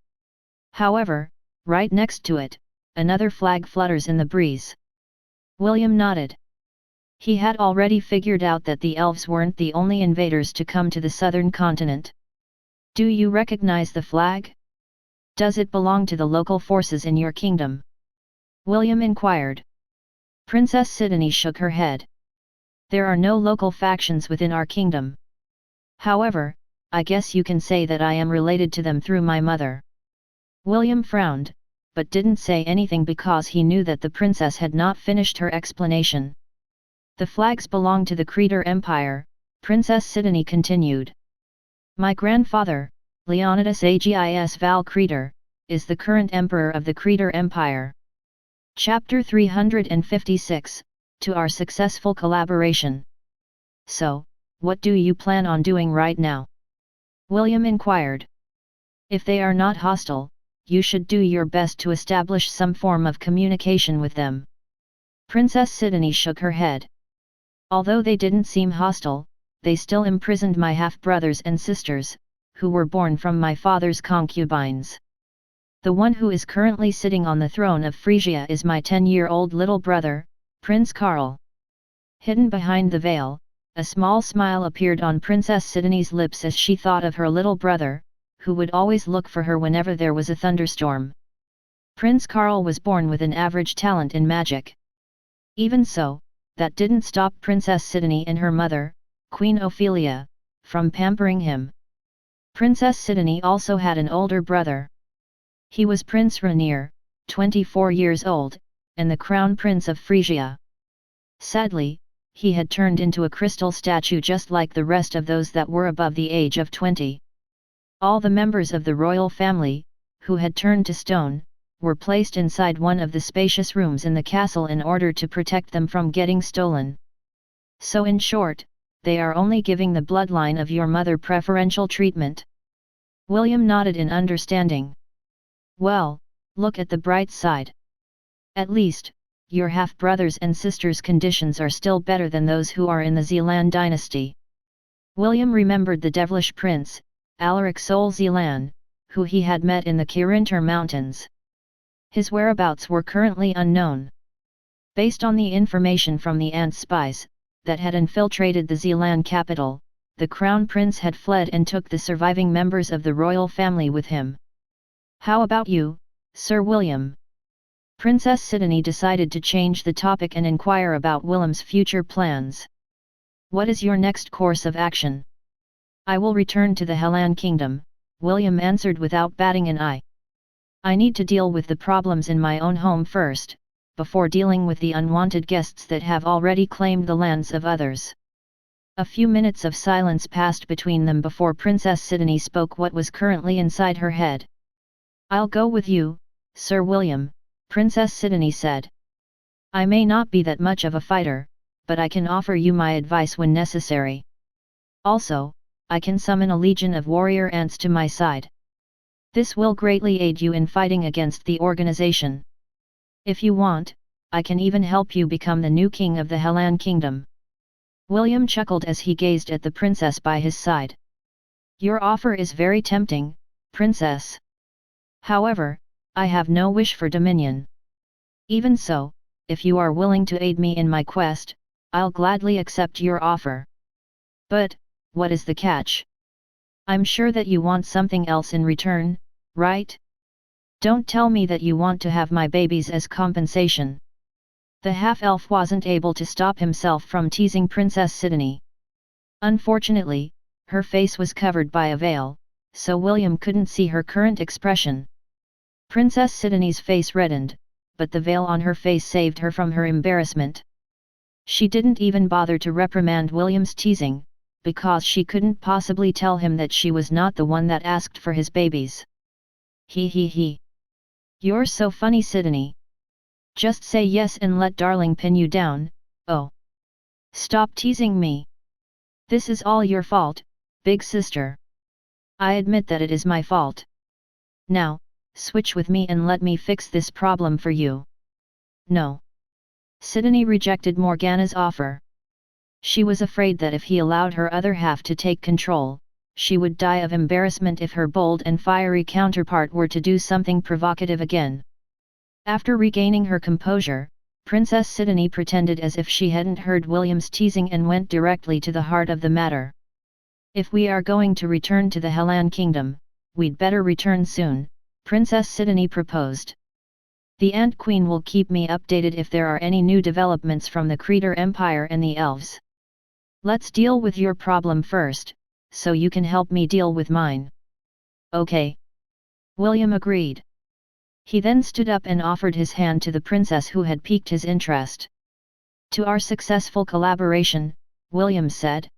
However, right next to it, another flag flutters in the breeze." William nodded. He had already figured out that the elves weren't the only invaders to come to the southern continent. "Do you recognize the flag? Does it belong to the local forces in your kingdom?" William inquired. Princess Sidonie shook her head. "There are no local factions within our kingdom. However, I guess you can say that I am related to them through my mother." William frowned, but didn't say anything because he knew that the princess had not finished her explanation. The flags belong to the Kraetor Empire, Princess Sidonie continued. My grandfather, Leonidas Agis Val Kraetor, is the current emperor of the Kraetor Empire. Chapter 356, to our successful collaboration. So, what do you plan on doing right now? William inquired. If they are not hostile, you should do your best to establish some form of communication with them. Princess Sidonie shook her head. Although they didn't seem hostile, they still imprisoned my half-brothers and sisters, who were born from my father's concubines. The one who is currently sitting on the throne of Frisia is my 10-year-old little brother, Prince Karl. Hidden behind the veil, a small smile appeared on Princess Sidonie's lips as she thought of her little brother, who would always look for her whenever there was a thunderstorm. Prince Karl was born with an average talent in magic. Even so, that didn't stop Princess Sidonie and her mother, Queen Ophelia, from pampering him. Princess Sidonie also had an older brother. He was Prince Rainier, 24 years old, and the crown prince of Frisia. Sadly, he had turned into a crystal statue just like the rest of those that were above the age of 20. All the members of the royal family, who had turned to stone, were placed inside one of the spacious rooms in the castle in order to protect them from getting stolen. So in short, they are only giving the bloodline of your mother preferential treatment. William nodded in understanding. Well, look at the bright side. At least, your half-brothers and sisters' conditions are still better than those who are in the Zealand dynasty. William remembered the devilish prince, Alaric Sol Zealand, who he had met in the Kirintor mountains. His whereabouts were currently unknown. Based on the information from the ant spies that had infiltrated the Zealand capital, the crown prince had fled and took the surviving members of the royal family with him. How about you, Sir William? Princess Sidonie decided to change the topic and inquire about William's future plans. What is your next course of action? I will return to the Hellan kingdom, William answered without batting an eye. I need to deal with the problems in my own home first, before dealing with the unwanted guests that have already claimed the lands of others. A few minutes of silence passed between them before Princess Sidonie spoke what was currently inside her head. I'll go with you, Sir William, Princess Sidonie said. I may not be that much of a fighter, but I can offer you my advice when necessary. Also, I can summon a legion of warrior ants to my side. This will greatly aid you in fighting against the organization. If you want, I can even help you become the new king of the Hellan kingdom. William chuckled as he gazed at the princess by his side. Your offer is very tempting, princess. However, I have no wish for dominion. Even so, if you are willing to aid me in my quest, I'll gladly accept your offer. But, what is the catch? I'm sure that you want something else in return, right? Don't tell me that you want to have my babies as compensation. The half-elf wasn't able to stop himself from teasing Princess Sidonie. Unfortunately, her face was covered by a veil, so William couldn't see her current expression. Princess Sidonie's face reddened, but the veil on her face saved her from her embarrassment. She didn't even bother to reprimand William's teasing, because she couldn't possibly tell him that she was not the one that asked for his babies. He. You're so funny, Sidonie. Just say yes and let darling pin you down. Oh. Stop teasing me. This is all your fault, big sister. I admit that it is my fault. Now, switch with me and let me fix this problem for you. No. Sidonie rejected Morgana's offer. She was afraid that if he allowed her other half to take control, she would die of embarrassment if her bold and fiery counterpart were to do something provocative again. After regaining her composure, Princess Sidonie pretended as if she hadn't heard William's teasing and went directly to the heart of the matter. If we are going to return to the Hellan kingdom, we'd better return soon, Princess Sidonie proposed. The Ant Queen will keep me updated if there are any new developments from the Kraetor Empire and the elves. Let's deal with your problem first, so you can help me deal with mine. Okay. William agreed. He then stood up and offered his hand to the princess who had piqued his interest. To our successful collaboration, William said.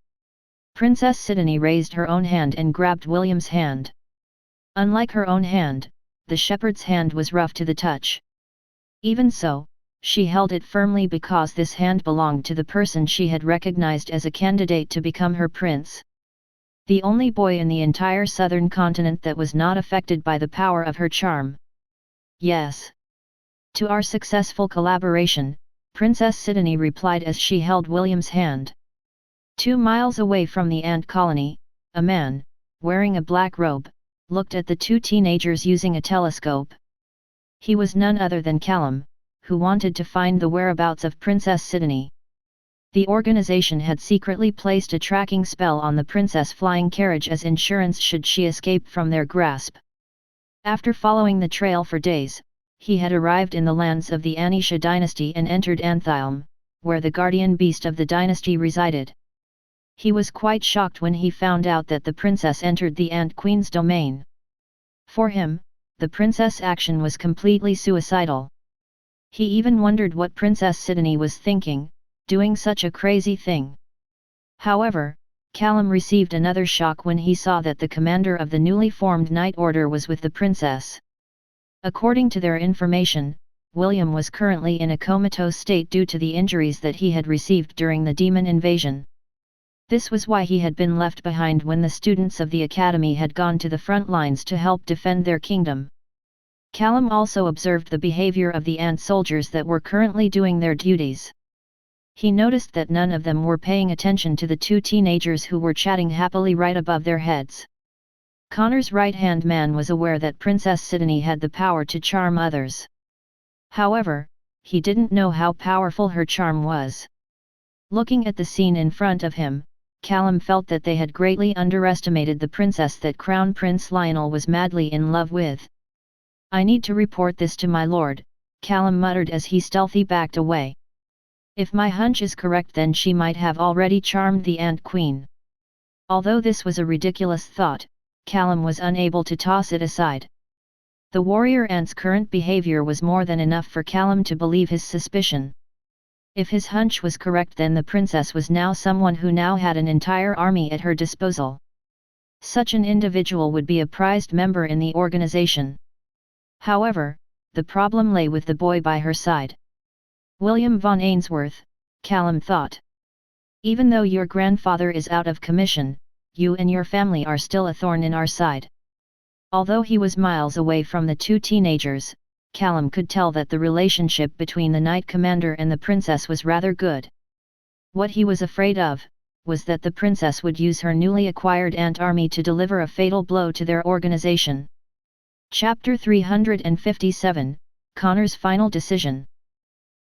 Princess Sidonie raised her own hand and grabbed William's hand. Unlike her own hand, the shepherd's hand was rough to the touch. Even so, she held it firmly because this hand belonged to the person she had recognized as a candidate to become her prince. The only boy in the entire southern continent that was not affected by the power of her charm. Yes. To our successful collaboration, Princess Sidonie replied as she held William's hand. 2 miles away from the ant colony, a man, wearing a black robe, looked at the two teenagers using a telescope. He was none other than Callum, who wanted to find the whereabouts of Princess Sidonie. The organization had secretly placed a tracking spell on the princess flying carriage as insurance should she escape from their grasp. After following the trail for days, he had arrived in the lands of the Anisha dynasty and entered Anthium, where the guardian beast of the dynasty resided. He was quite shocked when he found out that the princess entered the Ant Queen's domain. For him, the princess' action was completely suicidal. He even wondered what Princess Sidonie was thinking, doing such a crazy thing. However, Callum received another shock when he saw that the commander of the newly formed Night Order was with the princess. According to their information, William was currently in a comatose state due to the injuries that he had received during the demon invasion. This was why he had been left behind when the students of the academy had gone to the front lines to help defend their kingdom. Callum also observed the behavior of the ant soldiers that were currently doing their duties. He noticed that none of them were paying attention to the two teenagers who were chatting happily right above their heads. Connor's right-hand man was aware that Princess Sidonie had the power to charm others. However, he didn't know how powerful her charm was. Looking at the scene in front of him, Callum felt that they had greatly underestimated the princess that Crown Prince Lionel was madly in love with. "I need to report this to my lord," Callum muttered as he stealthily backed away. "If my hunch is correct, then she might have already charmed the Ant Queen." Although this was a ridiculous thought, Callum was unable to toss it aside. The warrior ant's current behavior was more than enough for Callum to believe his suspicion. If his hunch was correct, then the princess was now someone who now had an entire army at her disposal. Such an individual would be a prized member in the organization. However, the problem lay with the boy by her side. William von Ainsworth, Callum thought. Even though your grandfather is out of commission, you and your family are still a thorn in our side. Although he was miles away from the two teenagers, Callum could tell that the relationship between the Knight Commander and the princess was rather good. What he was afraid of, was that the princess would use her newly acquired ant army to deliver a fatal blow to their organization. Chapter 357, Connor's Final Decision.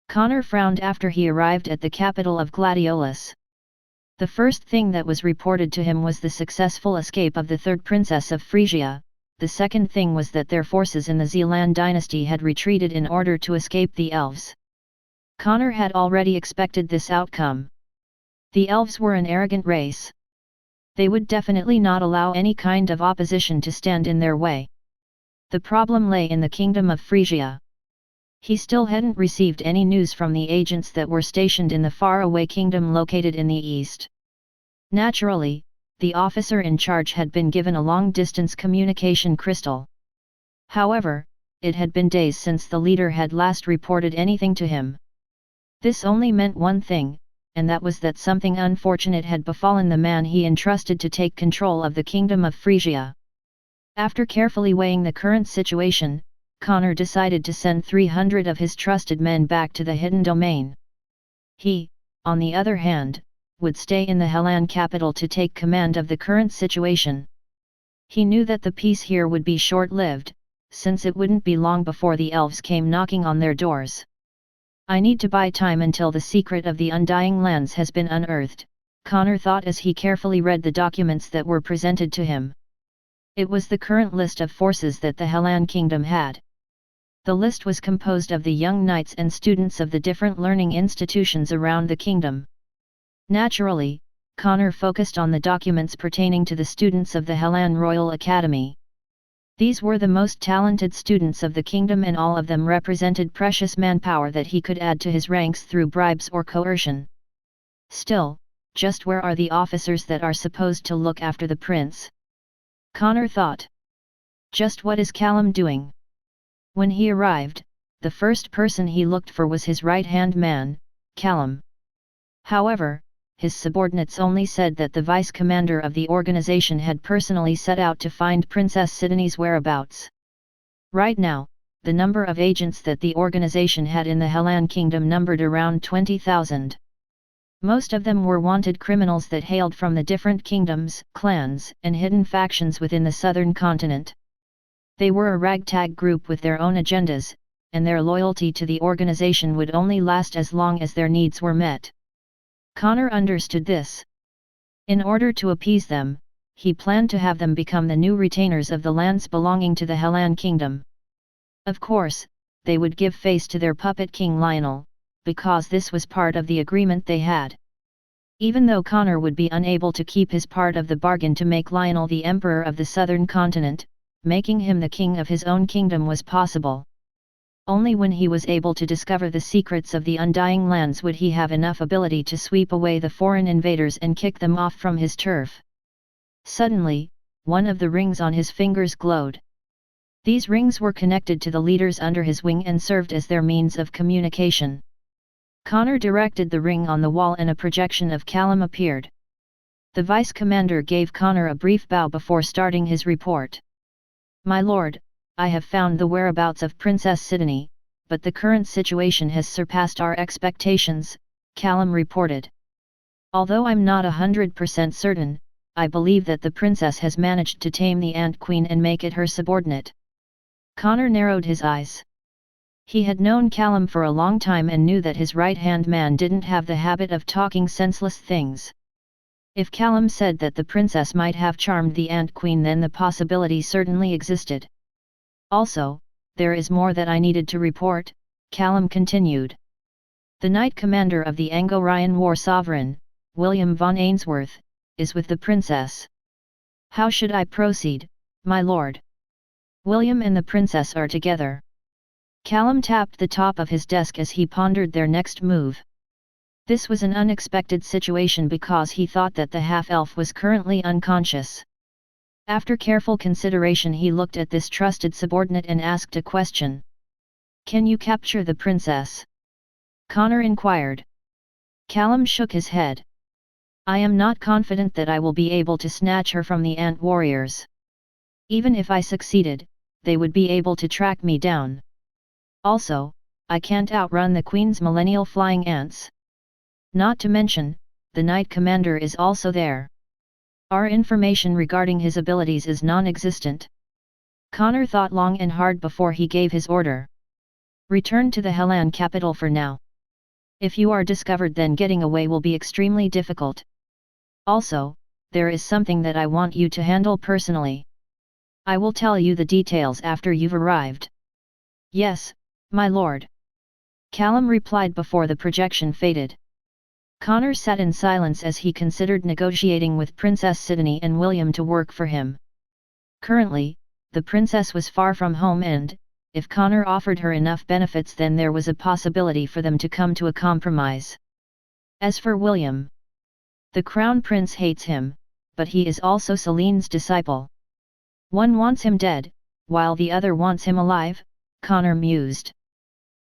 Connor frowned after he arrived at the capital of Gladiolus. The first thing that was reported to him was the successful escape of the third princess of Frisia. The second thing was that their forces in the Zealand dynasty had retreated in order to escape the elves. Connor had already expected this outcome. The elves were an arrogant race. They would definitely not allow any kind of opposition to stand in their way. The problem lay in the kingdom of Frisia. He still hadn't received any news from the agents that were stationed in the faraway kingdom located in the east. Naturally, the officer in charge had been given a long-distance communication crystal. However, it had been days since the leader had last reported anything to him. This only meant one thing, and that was that something unfortunate had befallen the man he entrusted to take control of the kingdom of Frisia. After carefully weighing the current situation, Connor decided to send 300 of his trusted men back to the hidden domain. He, on the other hand, would stay in the Hellan capital to take command of the current situation. He knew that the peace here would be short-lived, since it wouldn't be long before the elves came knocking on their doors. "I need to buy time until the secret of the Undying Lands has been unearthed," Connor thought as he carefully read the documents that were presented to him. It was the current list of forces that the Hellan kingdom had. The list was composed of the young knights and students of the different learning institutions around the kingdom. Naturally, Connor focused on the documents pertaining to the students of the Hellan Royal Academy. These were the most talented students of the kingdom, and all of them represented precious manpower that he could add to his ranks through bribes or coercion. Still, just where are the officers that are supposed to look after the prince? Connor thought. Just what is Callum doing? When he arrived, the first person he looked for was his right-hand man, Callum. However, his subordinates only said that the vice-commander of the organization had personally set out to find Princess Sidonie's whereabouts. Right now, the number of agents that the organization had in the Hellan Kingdom numbered around 20,000. Most of them were wanted criminals that hailed from the different kingdoms, clans, and hidden factions within the southern continent. They were a ragtag group with their own agendas, and their loyalty to the organization would only last as long as their needs were met. Connor understood this. In order to appease them, he planned to have them become the new retainers of the lands belonging to the Hellan Kingdom. Of course, they would give face to their puppet king Lionel, because this was part of the agreement they had. Even though Connor would be unable to keep his part of the bargain to make Lionel the emperor of the southern continent, making him the king of his own kingdom was possible. Only when he was able to discover the secrets of the Undying Lands would he have enough ability to sweep away the foreign invaders and kick them off from his turf. Suddenly, one of the rings on his fingers glowed. These rings were connected to the leaders under his wing and served as their means of communication. Connor directed the ring on the wall and a projection of Callum appeared. The vice-commander gave Connor a brief bow before starting his report. "My lord, I have found the whereabouts of Princess Sidonie, but the current situation has surpassed our expectations," Callum reported. "Although I'm not 100% certain, I believe that the princess has managed to tame the Ant Queen and make it her subordinate." Connor narrowed his eyes. He had known Callum for a long time and knew that his right-hand man didn't have the habit of talking senseless things. If Callum said that the princess might have charmed the Ant Queen, then the possibility certainly existed. "Also, there is more that I needed to report," Callum continued. "The Knight Commander of the Anglo-Ryan War Sovereign, William von Ainsworth, is with the princess. How should I proceed, my lord?" "William and the princess are together." Callum tapped the top of his desk as he pondered their next move. This was an unexpected situation because he thought that the half-elf was currently unconscious. After careful consideration, he looked at this trusted subordinate and asked a question. "Can you capture the princess?" Connor inquired. Callum shook his head. "I am not confident that I will be able to snatch her from the ant warriors. Even if I succeeded, they would be able to track me down. Also, I can't outrun the Queen's millennial flying ants. Not to mention, the Knight Commander is also there. Our information regarding his abilities is non-existent." Connor thought long and hard before he gave his order. "Return to the Hellan capital for now. If you are discovered, then getting away will be extremely difficult. Also, there is something that I want you to handle personally. I will tell you the details after you've arrived." "Yes, my lord," Callum replied before the projection faded. Connor sat in silence as he considered negotiating with Princess Sidonie and William to work for him. Currently, the princess was far from home and, if Connor offered her enough benefits, then there was a possibility for them to come to a compromise. As for William, the crown prince hates him, but he is also Celine's disciple. One wants him dead, while the other wants him alive, Connor mused.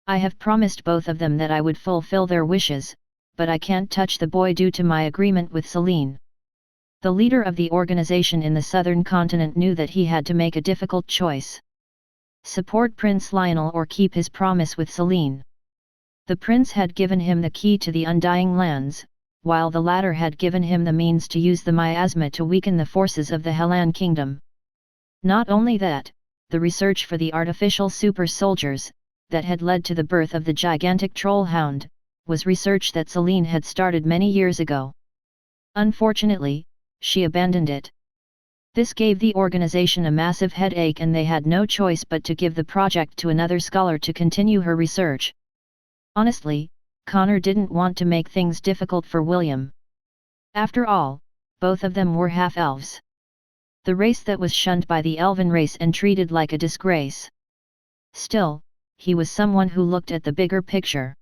"I have promised both of them that I would fulfill their wishes, but I can't touch the boy due to my agreement with Celine." The leader of the organization in the southern continent knew that he had to make a difficult choice. Support Prince Lionel or keep his promise with Celine. The prince had given him the key to the Undying Lands, while the latter had given him the means to use the miasma to weaken the forces of the Hellan Kingdom. Not only that, the research for the artificial super soldiers, that had led to the birth of the gigantic troll hound, was research that Celine had started many years ago. Unfortunately, she abandoned it. This gave the organization a massive headache, and they had no choice but to give the project to another scholar to continue her research. Honestly, Connor didn't want to make things difficult for William. After all, both of them were half-elves. The race that was shunned by the elven race and treated like a disgrace. Still, he was someone who looked at the bigger picture.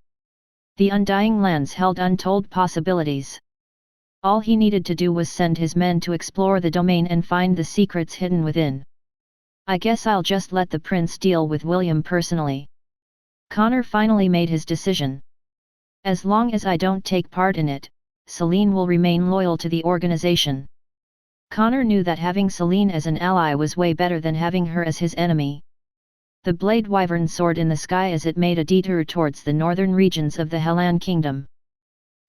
The Undying Lands held untold possibilities. All he needed to do was send his men to explore the domain and find the secrets hidden within. I guess I'll just let the prince deal with William personally. Connor finally made his decision. As long as I don't take part in it, Celine will remain loyal to the organization. Connor knew that having Celine as an ally was way better than having her as his enemy. The blade wyvern soared in the sky as it made a detour towards the northern regions of the Hellan kingdom.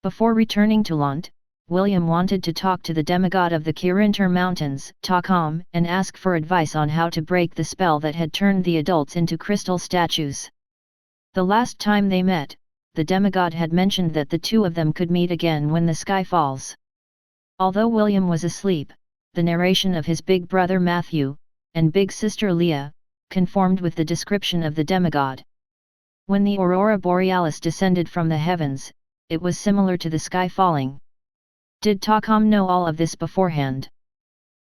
Before returning to Lont, William wanted to talk to the demigod of the Kirintor mountains, Takom, and ask for advice on how to break the spell that had turned the adults into crystal statues. The last time they met, the demigod had mentioned that the two of them could meet again when the sky falls. Although William was asleep, the narration of his big brother Matthew, and big sister Leah, conformed with the description of the demigod. When the aurora borealis descended from the heavens, it was similar to the sky falling. Did Takom know all of this beforehand?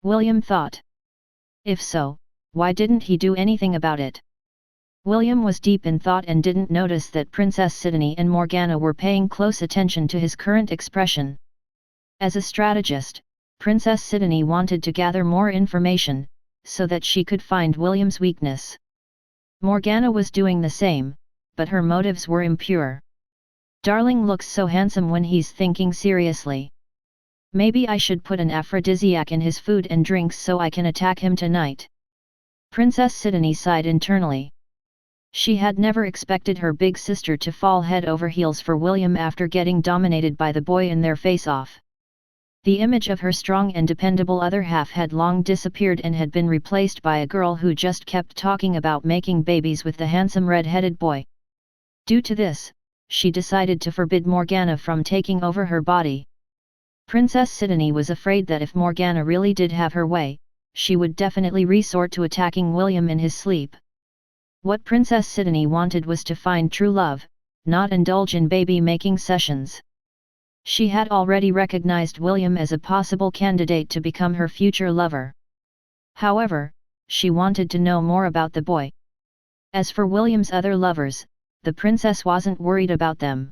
William thought. If so, why didn't he do anything about it? William was deep in thought and didn't notice that Princess Sidonie and Morgana were paying close attention to his current expression. As a strategist, Princess Sidonie wanted to gather more information, so that she could find William's weakness. Morgana was doing the same, but her motives were impure. Darling looks so handsome when he's thinking seriously. Maybe I should put an aphrodisiac in his food and drinks so I can attack him tonight. Princess Sidonie sighed internally. She had never expected her big sister to fall head over heels for William after getting dominated by the boy in their face-off. The image of her strong and dependable other half had long disappeared and had been replaced by a girl who just kept talking about making babies with the handsome red-headed boy. Due to this, she decided to forbid Morgana from taking over her body. Princess Sidonie was afraid that if Morgana really did have her way, she would definitely resort to attacking William in his sleep. What Princess Sidonie wanted was to find true love, not indulge in baby-making sessions. She had already recognized William as a possible candidate to become her future lover. However, she wanted to know more about the boy. As for William's other lovers, the princess wasn't worried about them.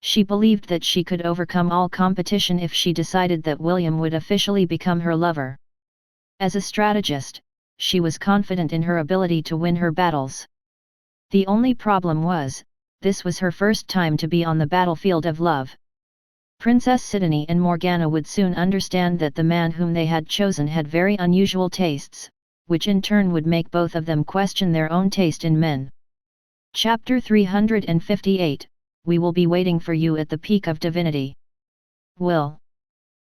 She believed that she could overcome all competition if she decided that William would officially become her lover. As a strategist, she was confident in her ability to win her battles. The only problem was, this was her first time to be on the battlefield of love. Princess Sidonie and Morgana would soon understand that the man whom they had chosen had very unusual tastes, which in turn would make both of them question their own taste in men. Chapter 358, We will be waiting for you at the peak of Divinity. Will.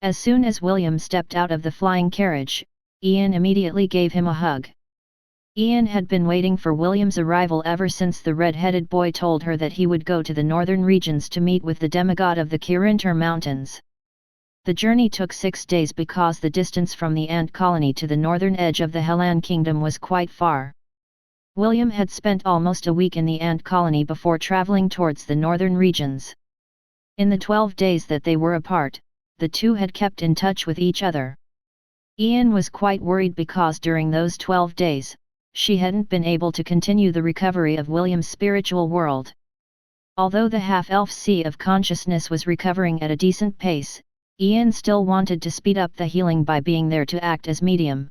As soon as William stepped out of the flying carriage, Ian immediately gave him a hug. Ian had been waiting for William's arrival ever since the red-headed boy told her that he would go to the northern regions to meet with the demigod of the Kirintor mountains. The journey took 6 days because the distance from the ant colony to the northern edge of the Hellan kingdom was quite far. William had spent almost a week in the ant colony before traveling towards the northern regions. In the 12 days that they were apart, the two had kept in touch with each other. Ian was quite worried because during those 12 days, she hadn't been able to continue the recovery of William's spiritual world. Although the half-elf sea of consciousness was recovering at a decent pace, Ian still wanted to speed up the healing by being there to act as medium.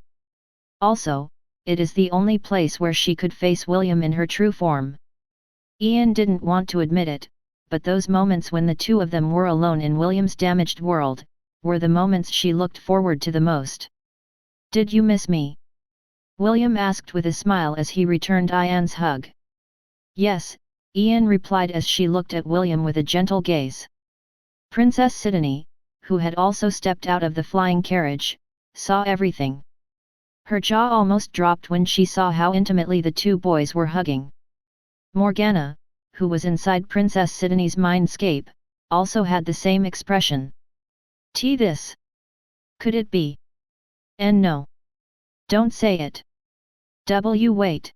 Also, it is the only place where she could face William in her true form. Ian didn't want to admit it, but those moments when the two of them were alone in William's damaged world, were the moments she looked forward to the most. "Did you miss me?" William asked with a smile as he returned Ian's hug. "Yes," Ian replied as she looked at William with a gentle gaze. Princess Sidonie, who had also stepped out of the flying carriage, saw everything. Her jaw almost dropped when she saw how intimately the two boys were hugging. Morgana, who was inside Princess Sidonie's mindscape, also had the same expression. This. Could it be? And no. Don't say it. Wait.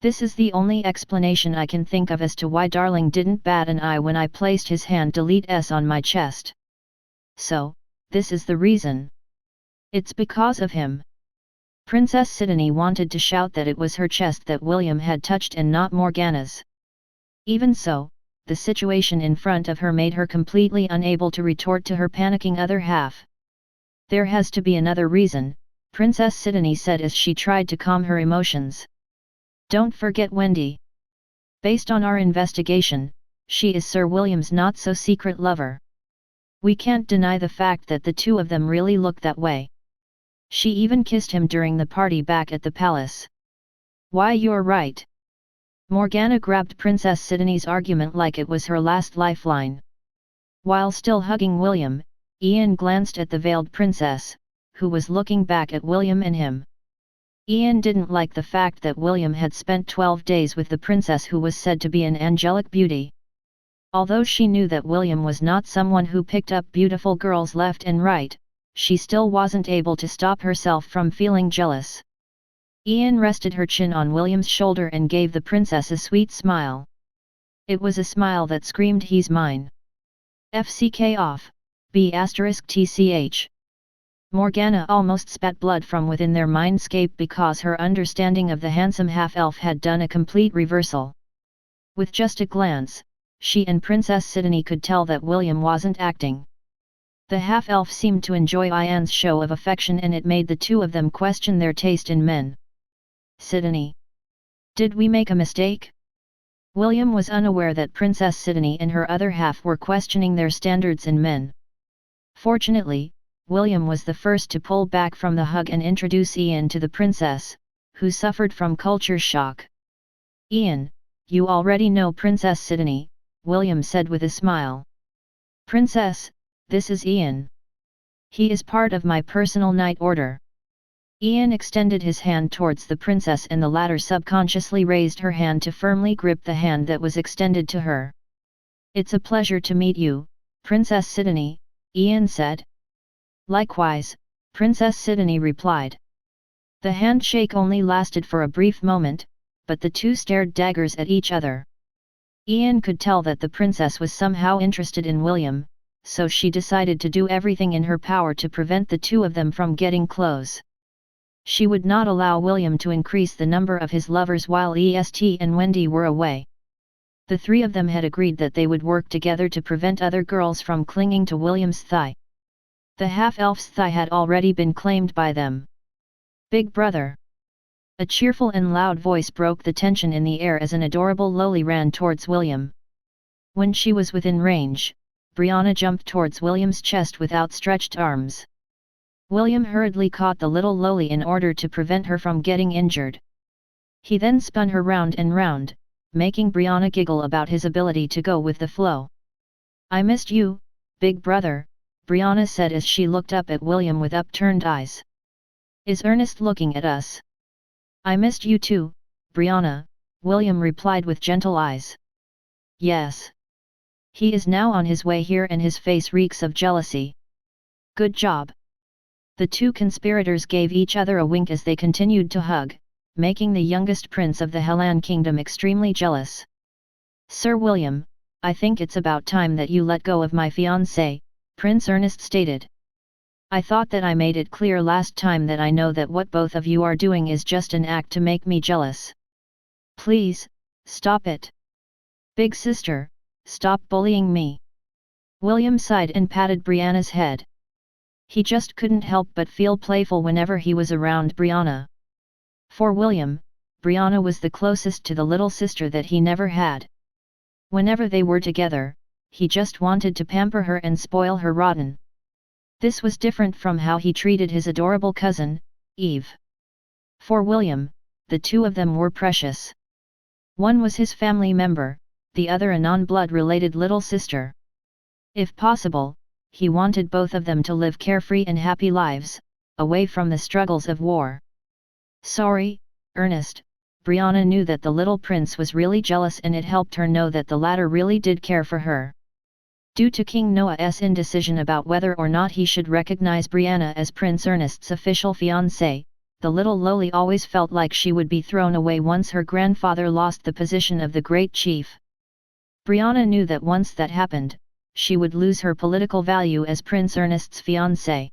This is the only explanation I can think of as to why Darling didn't bat an eye when I placed his hand delete S on my chest. So, this is the reason. It's because of him. Princess Sidonie wanted to shout that it was her chest that William had touched and not Morgana's. Even so, the situation in front of her made her completely unable to retort to her panicking other half. There has to be another reason, Princess Sidonie said as she tried to calm her emotions. Don't forget Wendy. Based on our investigation, she is Sir William's not-so-secret lover. We can't deny the fact that the two of them really look that way. She even kissed him during the party back at the palace. Why, you're right. Morgana grabbed Princess Sidonie's argument like it was her last lifeline. While still hugging William, Ian glanced at the veiled princess, who was looking back at William and him. Ian didn't like the fact that William had spent 12 days with the princess who was said to be an angelic beauty. Although she knew that William was not someone who picked up beautiful girls left and right, she still wasn't able to stop herself from feeling jealous. Ian rested her chin on William's shoulder and gave the princess a sweet smile. It was a smile that screamed, "He's mine." FCK off, B*TCH. Morgana almost spat blood from within their mindscape because her understanding of the handsome half-elf had done a complete reversal. With just a glance, she and Princess Sidonie could tell that William wasn't acting. The half-elf seemed to enjoy Ian's show of affection and it made the two of them question their taste in men. Sidonie. Did we make a mistake? William was unaware that Princess Sidonie and her other half were questioning their standards in men. Fortunately, William was the first to pull back from the hug and introduce Ian to the princess, who suffered from culture shock. Ian, you already know Princess Sidonie, William said with a smile. Princess, this is Ian. He is part of my personal knight order. Ian extended his hand towards the princess and the latter subconsciously raised her hand to firmly grip the hand that was extended to her. It's a pleasure to meet you, Princess Sidonie, Ian said. Likewise, Princess Sidonie replied. The handshake only lasted for a brief moment, but the two stared daggers at each other. Ian could tell that the princess was somehow interested in William, so she decided to do everything in her power to prevent the two of them from getting close. She would not allow William to increase the number of his lovers while EST and Wendy were away. The three of them had agreed that they would work together to prevent other girls from clinging to William's thigh. The half-elf's thigh had already been claimed by them. Big brother. A cheerful and loud voice broke the tension in the air as an adorable loli ran towards William. When she was within range, Brianna jumped towards William's chest with outstretched arms. William hurriedly caught the little loli in order to prevent her from getting injured. He then spun her round and round, making Brianna giggle about his ability to go with the flow. I missed you, big brother, Brianna said as she looked up at William with upturned eyes. Is Ernest looking at us? I missed you too, Brianna, William replied with gentle eyes. Yes. He is now on his way here and his face reeks of jealousy. Good job. The two conspirators gave each other a wink as they continued to hug, making the youngest prince of the Hellan kingdom extremely jealous. Sir William, I think it's about time that you let go of my fiancé, Prince Ernest stated. I thought that I made it clear last time that I know that what both of you are doing is just an act to make me jealous. Please, stop it. Big sister, stop bullying me. William sighed and patted Brianna's head. He just couldn't help but feel playful whenever he was around Brianna. For William, Brianna was the closest to the little sister that he never had. Whenever they were together, he just wanted to pamper her and spoil her rotten. This was different from how he treated his adorable cousin, Eve. For William, the two of them were precious. One was his family member, the other a non-blood related little sister. If possible, he wanted both of them to live carefree and happy lives, away from the struggles of war. Sorry, Ernest, Brianna knew that the little prince was really jealous and it helped her know that the latter really did care for her. Due to King Noah's indecision about whether or not he should recognize Brianna as Prince Ernest's official fiancée, the little loli always felt like she would be thrown away once her grandfather lost the position of the great chief. Brianna knew that once that happened, she would lose her political value as Prince Ernest's fiancée.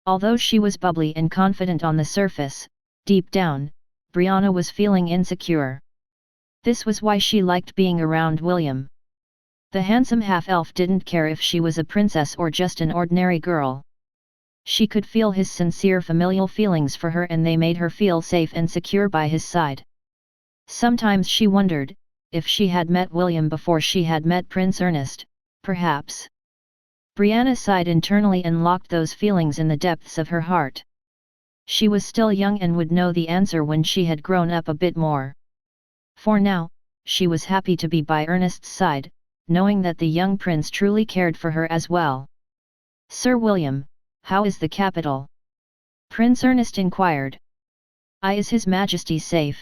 Although she was bubbly and confident on the surface, deep down, Brianna was feeling insecure. This was why she liked being around William. The handsome half-elf didn't care if she was a princess or just an ordinary girl. She could feel his sincere familial feelings for her, and they made her feel safe and secure by his side. Sometimes she wondered, if she had met William before she had met Prince Ernest, perhaps. Brianna sighed internally and locked those feelings in the depths of her heart. She was still young and would know the answer when she had grown up a bit more. For now, she was happy to be by Ernest's side, knowing that the young prince truly cared for her as well. "Sir William, how is the capital?" Prince Ernest inquired. "Is His Majesty safe?"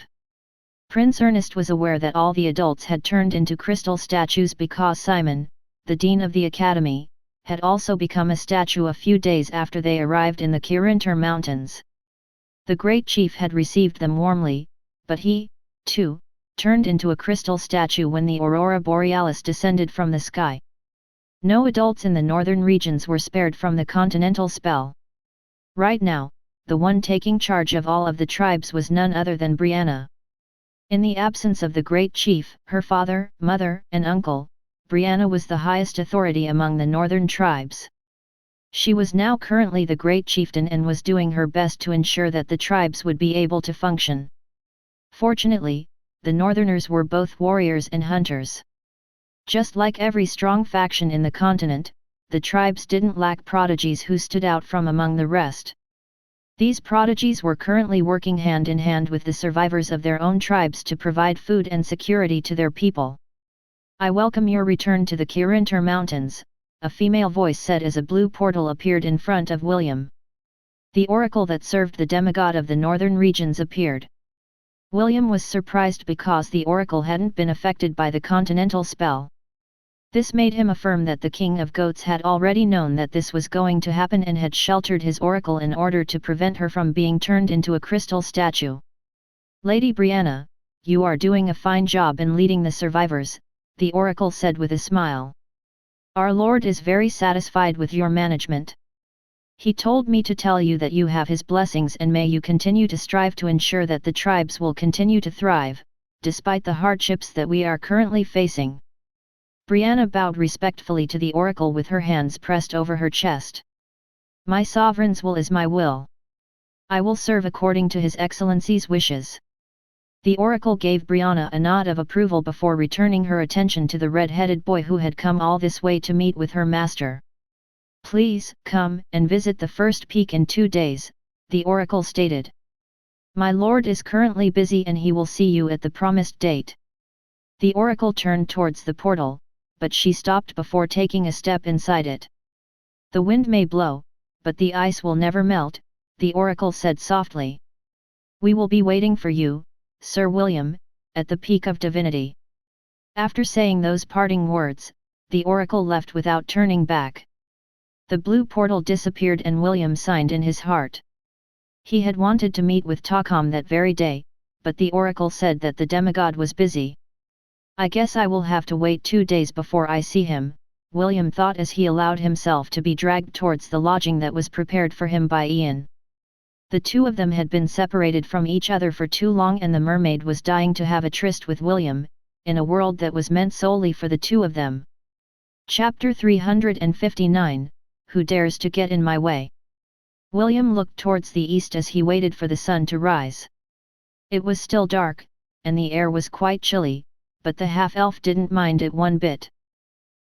Prince Ernest was aware that all the adults had turned into crystal statues because Simon, the dean of the academy, had also become a statue a few days after they arrived in the Kirintor mountains. The great chief had received them warmly, but he, too, turned into a crystal statue when the aurora borealis descended from the sky. No adults in the northern regions were spared from the continental spell. Right now, the one taking charge of all of the tribes was none other than Brianna. In the absence of the great chief, her father, mother, and uncle, Brianna was the highest authority among the northern tribes. She was now currently the great chieftain and was doing her best to ensure that the tribes would be able to function. Fortunately, the northerners were both warriors and hunters. Just like every strong faction in the continent, the tribes didn't lack prodigies who stood out from among the rest. These prodigies were currently working hand in hand with the survivors of their own tribes to provide food and security to their people. "I welcome your return to the Kirintor Mountains," a female voice said as a blue portal appeared in front of William. The oracle that served the demigod of the northern regions appeared. William was surprised because the oracle hadn't been affected by the continental spell. This made him affirm that the King of Goats had already known that this was going to happen and had sheltered his oracle in order to prevent her from being turned into a crystal statue. "Lady Brianna, you are doing a fine job in leading the survivors," the oracle said with a smile. "Our lord is very satisfied with your management. He told me to tell you that you have his blessings and may you continue to strive to ensure that the tribes will continue to thrive, despite the hardships that we are currently facing." Brianna bowed respectfully to the oracle with her hands pressed over her chest. "My sovereign's will is my will. I will serve according to His Excellency's wishes." The oracle gave Brianna a nod of approval before returning her attention to the red-headed boy who had come all this way to meet with her master. "Please come and visit the first peak in 2 days," the oracle stated. "My lord is currently busy and he will see you at the promised date." The oracle turned towards the portal, but she stopped before taking a step inside it. "The wind may blow, but the ice will never melt," the oracle said softly. "We will be waiting for you, Sir William, at the peak of Divinity." After saying those parting words, the oracle left without turning back. The blue portal disappeared and William sighed in his heart. He had wanted to meet with Takam that very day, but the oracle said that the demigod was busy. "I guess I will have to wait 2 days before I see him," William thought as he allowed himself to be dragged towards the lodging that was prepared for him by Ian. The two of them had been separated from each other for too long and the mermaid was dying to have a tryst with William, in a world that was meant solely for the two of them. Chapter 359, Who Dares to Get in My Way? William looked towards the east as he waited for the sun to rise. It was still dark, and the air was quite chilly, but the half-elf didn't mind it one bit.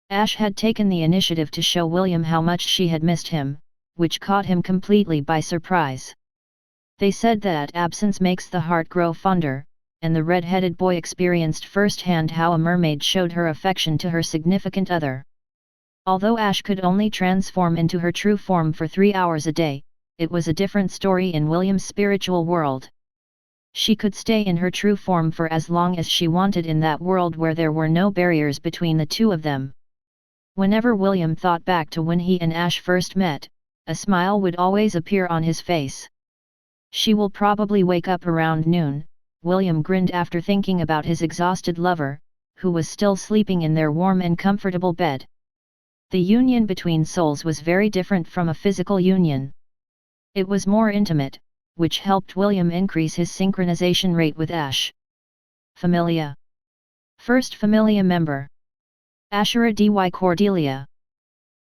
Ash had taken the initiative to show William how much she had missed him, which caught him completely by surprise. They said that absence makes the heart grow fonder, and the red-headed boy experienced firsthand how a mermaid showed her affection to her significant other. Although Ash could only transform into her true form for 3 hours a day, it was a different story in William's spiritual world. She could stay in her true form for as long as she wanted in that world where there were no barriers between the two of them. Whenever William thought back to when he and Ash first met, a smile would always appear on his face. "She will probably wake up around noon," William grinned after thinking about his exhausted lover, who was still sleeping in their warm and comfortable bed. The union between souls was very different from a physical union. It was more intimate, which helped William increase his synchronization rate with Ash. Familia. First Familia member. Ashura dy Cordelia.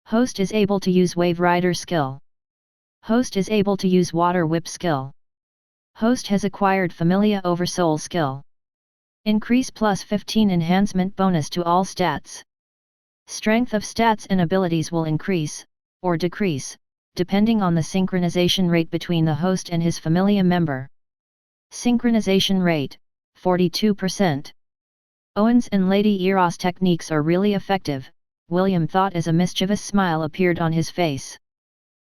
Host is able to use Wave Rider skill. Host is able to use Water Whip skill. Host has acquired Familia Oversoul skill. Increase plus 15 enhancement bonus to all stats. Strength of stats and abilities will increase, or decrease, depending on the synchronization rate between the host and his Familia member. Synchronization rate, 42%. Owen's and Lady Eros techniques are really effective, William thought as a mischievous smile appeared on his face.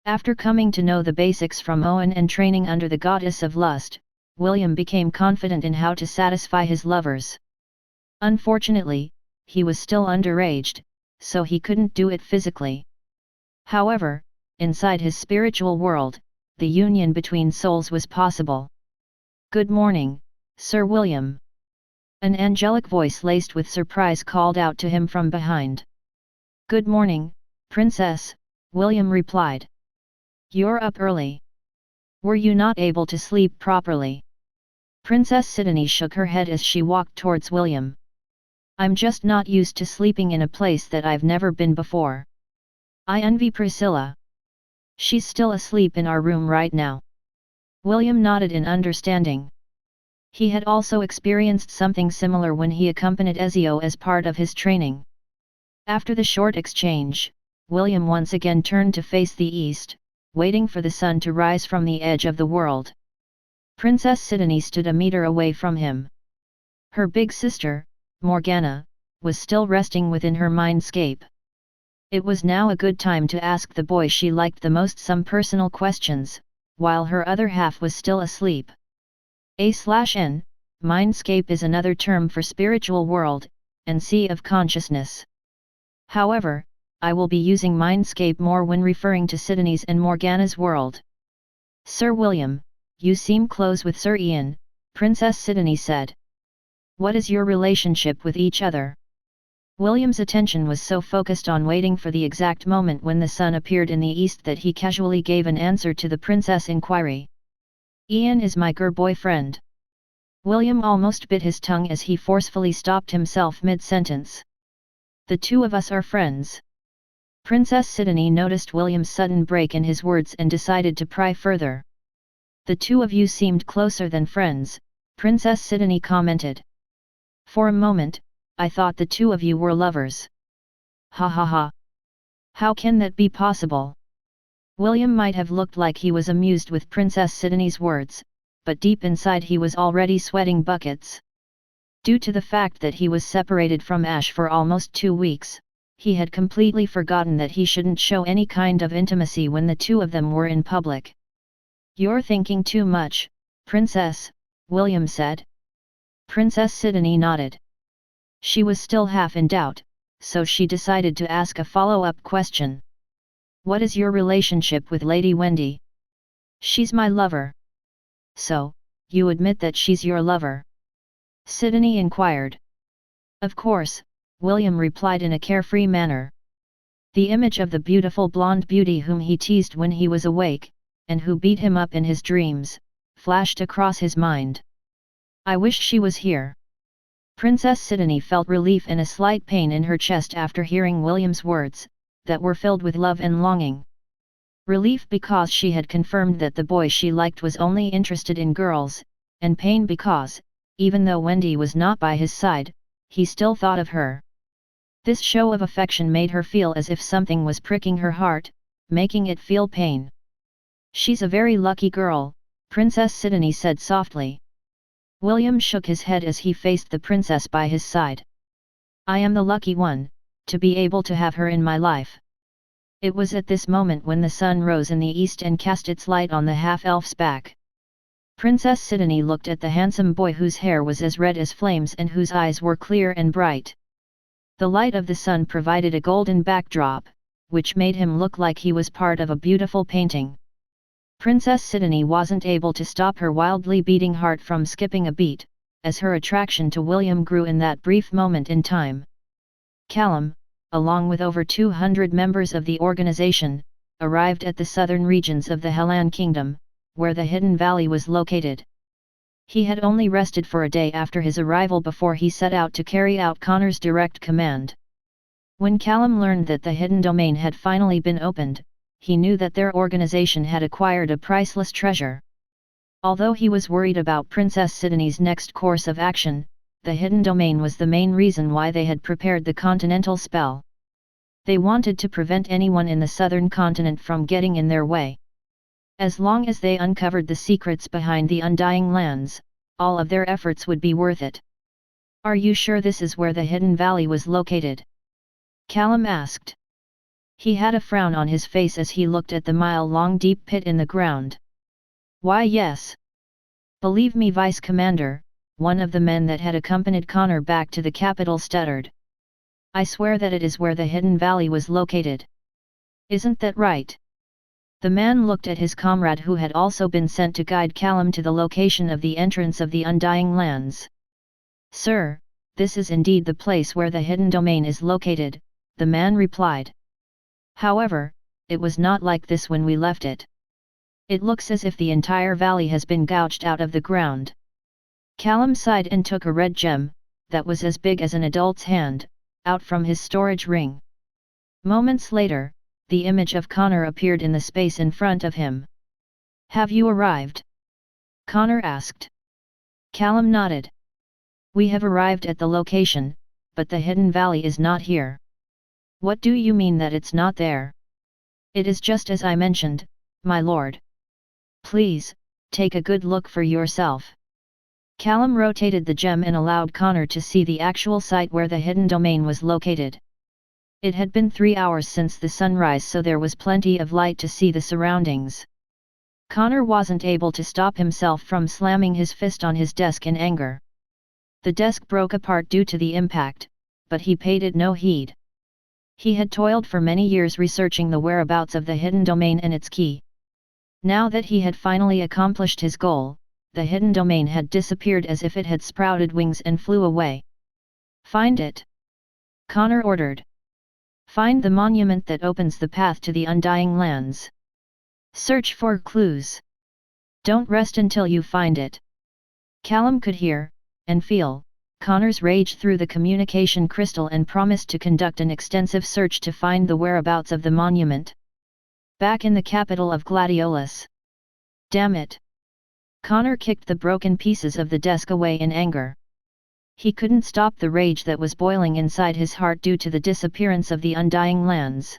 After coming to know the basics from Owen and training under the goddess of lust, William became confident in how to satisfy his lovers. Unfortunately, he was still underaged, so he couldn't do it physically. However, inside his spiritual world, the union between souls was possible. "Good morning, Sir William." An angelic voice laced with surprise called out to him from behind. "Good morning, Princess," William replied. "You're up early. Were you not able to sleep properly?" Princess Sidonie shook her head as she walked towards William. "I'm just not used to sleeping in a place that I've never been before. I envy Priscilla. She's still asleep in our room right now." William nodded in understanding. He had also experienced something similar when he accompanied Ezio as part of his training. After the short exchange, William once again turned to face the east, waiting for the sun to rise from the edge of the world. Princess Sidonie stood a meter away from him. Her big sister, Morgana, was still resting within her mindscape. It was now a good time to ask the boy she liked the most some personal questions, while her other half was still asleep. A/N, mindscape is another term for spiritual world, and sea of consciousness. However, I will be using mindscape more when referring to Sidonie's and Morgana's world. "Sir William, you seem close with Sir Ian," Princess Sidonie said. "What is your relationship with each other?" William's attention was so focused on waiting for the exact moment when the sun appeared in the east that he casually gave an answer to the princess' inquiry. "Ian is my boyfriend." William almost bit his tongue as he forcefully stopped himself mid-sentence. "The two of us are friends." Princess Sidonie noticed William's sudden break in his words and decided to pry further. "The two of you seemed closer than friends," Princess Sidonie commented. "For a moment, I thought the two of you were lovers." "Ha ha ha! How can that be possible?" William might have looked like he was amused with Princess Sidonie's words, but deep inside he was already sweating buckets. Due to the fact that he was separated from Ash for almost 2 weeks, he had completely forgotten that he shouldn't show any kind of intimacy when the two of them were in public. "You're thinking too much, Princess," William said. Princess Sidonie nodded. She was still half in doubt, so she decided to ask a follow-up question. "What is your relationship with Lady Wendy?" "She's my lover." "So, you admit that she's your lover?" Sidonie inquired. "Of course," William replied in a carefree manner. The image of the beautiful blonde beauty whom he teased when he was awake, and who beat him up in his dreams, flashed across his mind. "I wish she was here." Princess Sidonie felt relief and a slight pain in her chest after hearing William's words, that were filled with love and longing. Relief because she had confirmed that the boy she liked was only interested in girls, and pain because, even though Wendy was not by his side, he still thought of her. This show of affection made her feel as if something was pricking her heart, making it feel pain. "She's a very lucky girl," Princess Sidonie said softly. William shook his head as he faced the princess by his side. "I am the lucky one, to be able to have her in my life." It was at this moment when the sun rose in the east and cast its light on the half-elf's back. Princess Sidonie looked at the handsome boy whose hair was as red as flames and whose eyes were clear and bright. The light of the sun provided a golden backdrop, which made him look like he was part of a beautiful painting. Princess Sidonie wasn't able to stop her wildly beating heart from skipping a beat, as her attraction to William grew in that brief moment in time. Callum, along with over 200 members of the organization, arrived at the southern regions of the Hellan Kingdom, where the hidden valley was located. He had only rested for a day after his arrival before he set out to carry out Connor's direct command. When Callum learned that the hidden domain had finally been opened, he knew that their organization had acquired a priceless treasure. Although he was worried about Princess Sidney's next course of action, the hidden domain was the main reason why they had prepared the continental spell. They wanted to prevent anyone in the southern continent from getting in their way. As long as they uncovered the secrets behind the Undying Lands, all of their efforts would be worth it. "Are you sure this is where the hidden valley was located?" Callum asked. He had a frown on his face as he looked at the mile-long deep pit in the ground. "Why, yes. Believe me, Vice Commander," one of the men that had accompanied Connor back to the capital stuttered. "I swear that it is where the hidden valley was located. Isn't that right?" The man looked at his comrade who had also been sent to guide Callum to the location of the entrance of the Undying Lands. "Sir, this is indeed the place where the hidden domain is located," the man replied. "However, it was not like this when we left it. It looks as if the entire valley has been gouged out of the ground." Callum sighed and took a red gem, that was as big as an adult's hand, out from his storage ring. Moments later, the image of Connor appeared in the space in front of him. "Have you arrived?" Connor asked. Callum nodded. "We have arrived at the location, but the hidden valley is not here." "What do you mean that it's not there?" "It is just as I mentioned, my lord. Please, take a good look for yourself." Callum rotated the gem and allowed Connor to see the actual site where the hidden domain was located. It had been 3 hours since the sunrise, so there was plenty of light to see the surroundings. Connor wasn't able to stop himself from slamming his fist on his desk in anger. The desk broke apart due to the impact, but he paid it no heed. He had toiled for many years researching the whereabouts of the hidden domain and its key. Now that he had finally accomplished his goal, the hidden domain had disappeared as if it had sprouted wings and flew away. "Find it!" Connor ordered. "Find the monument that opens the path to the Undying Lands. Search for clues. Don't rest until you find it." Callum could hear, and feel, Connor's rage through the communication crystal and promised to conduct an extensive search to find the whereabouts of the monument. Back in the capital of Gladiolus. "Damn it!" Connor kicked the broken pieces of the desk away in anger. He couldn't stop the rage that was boiling inside his heart due to the disappearance of the Undying Lands.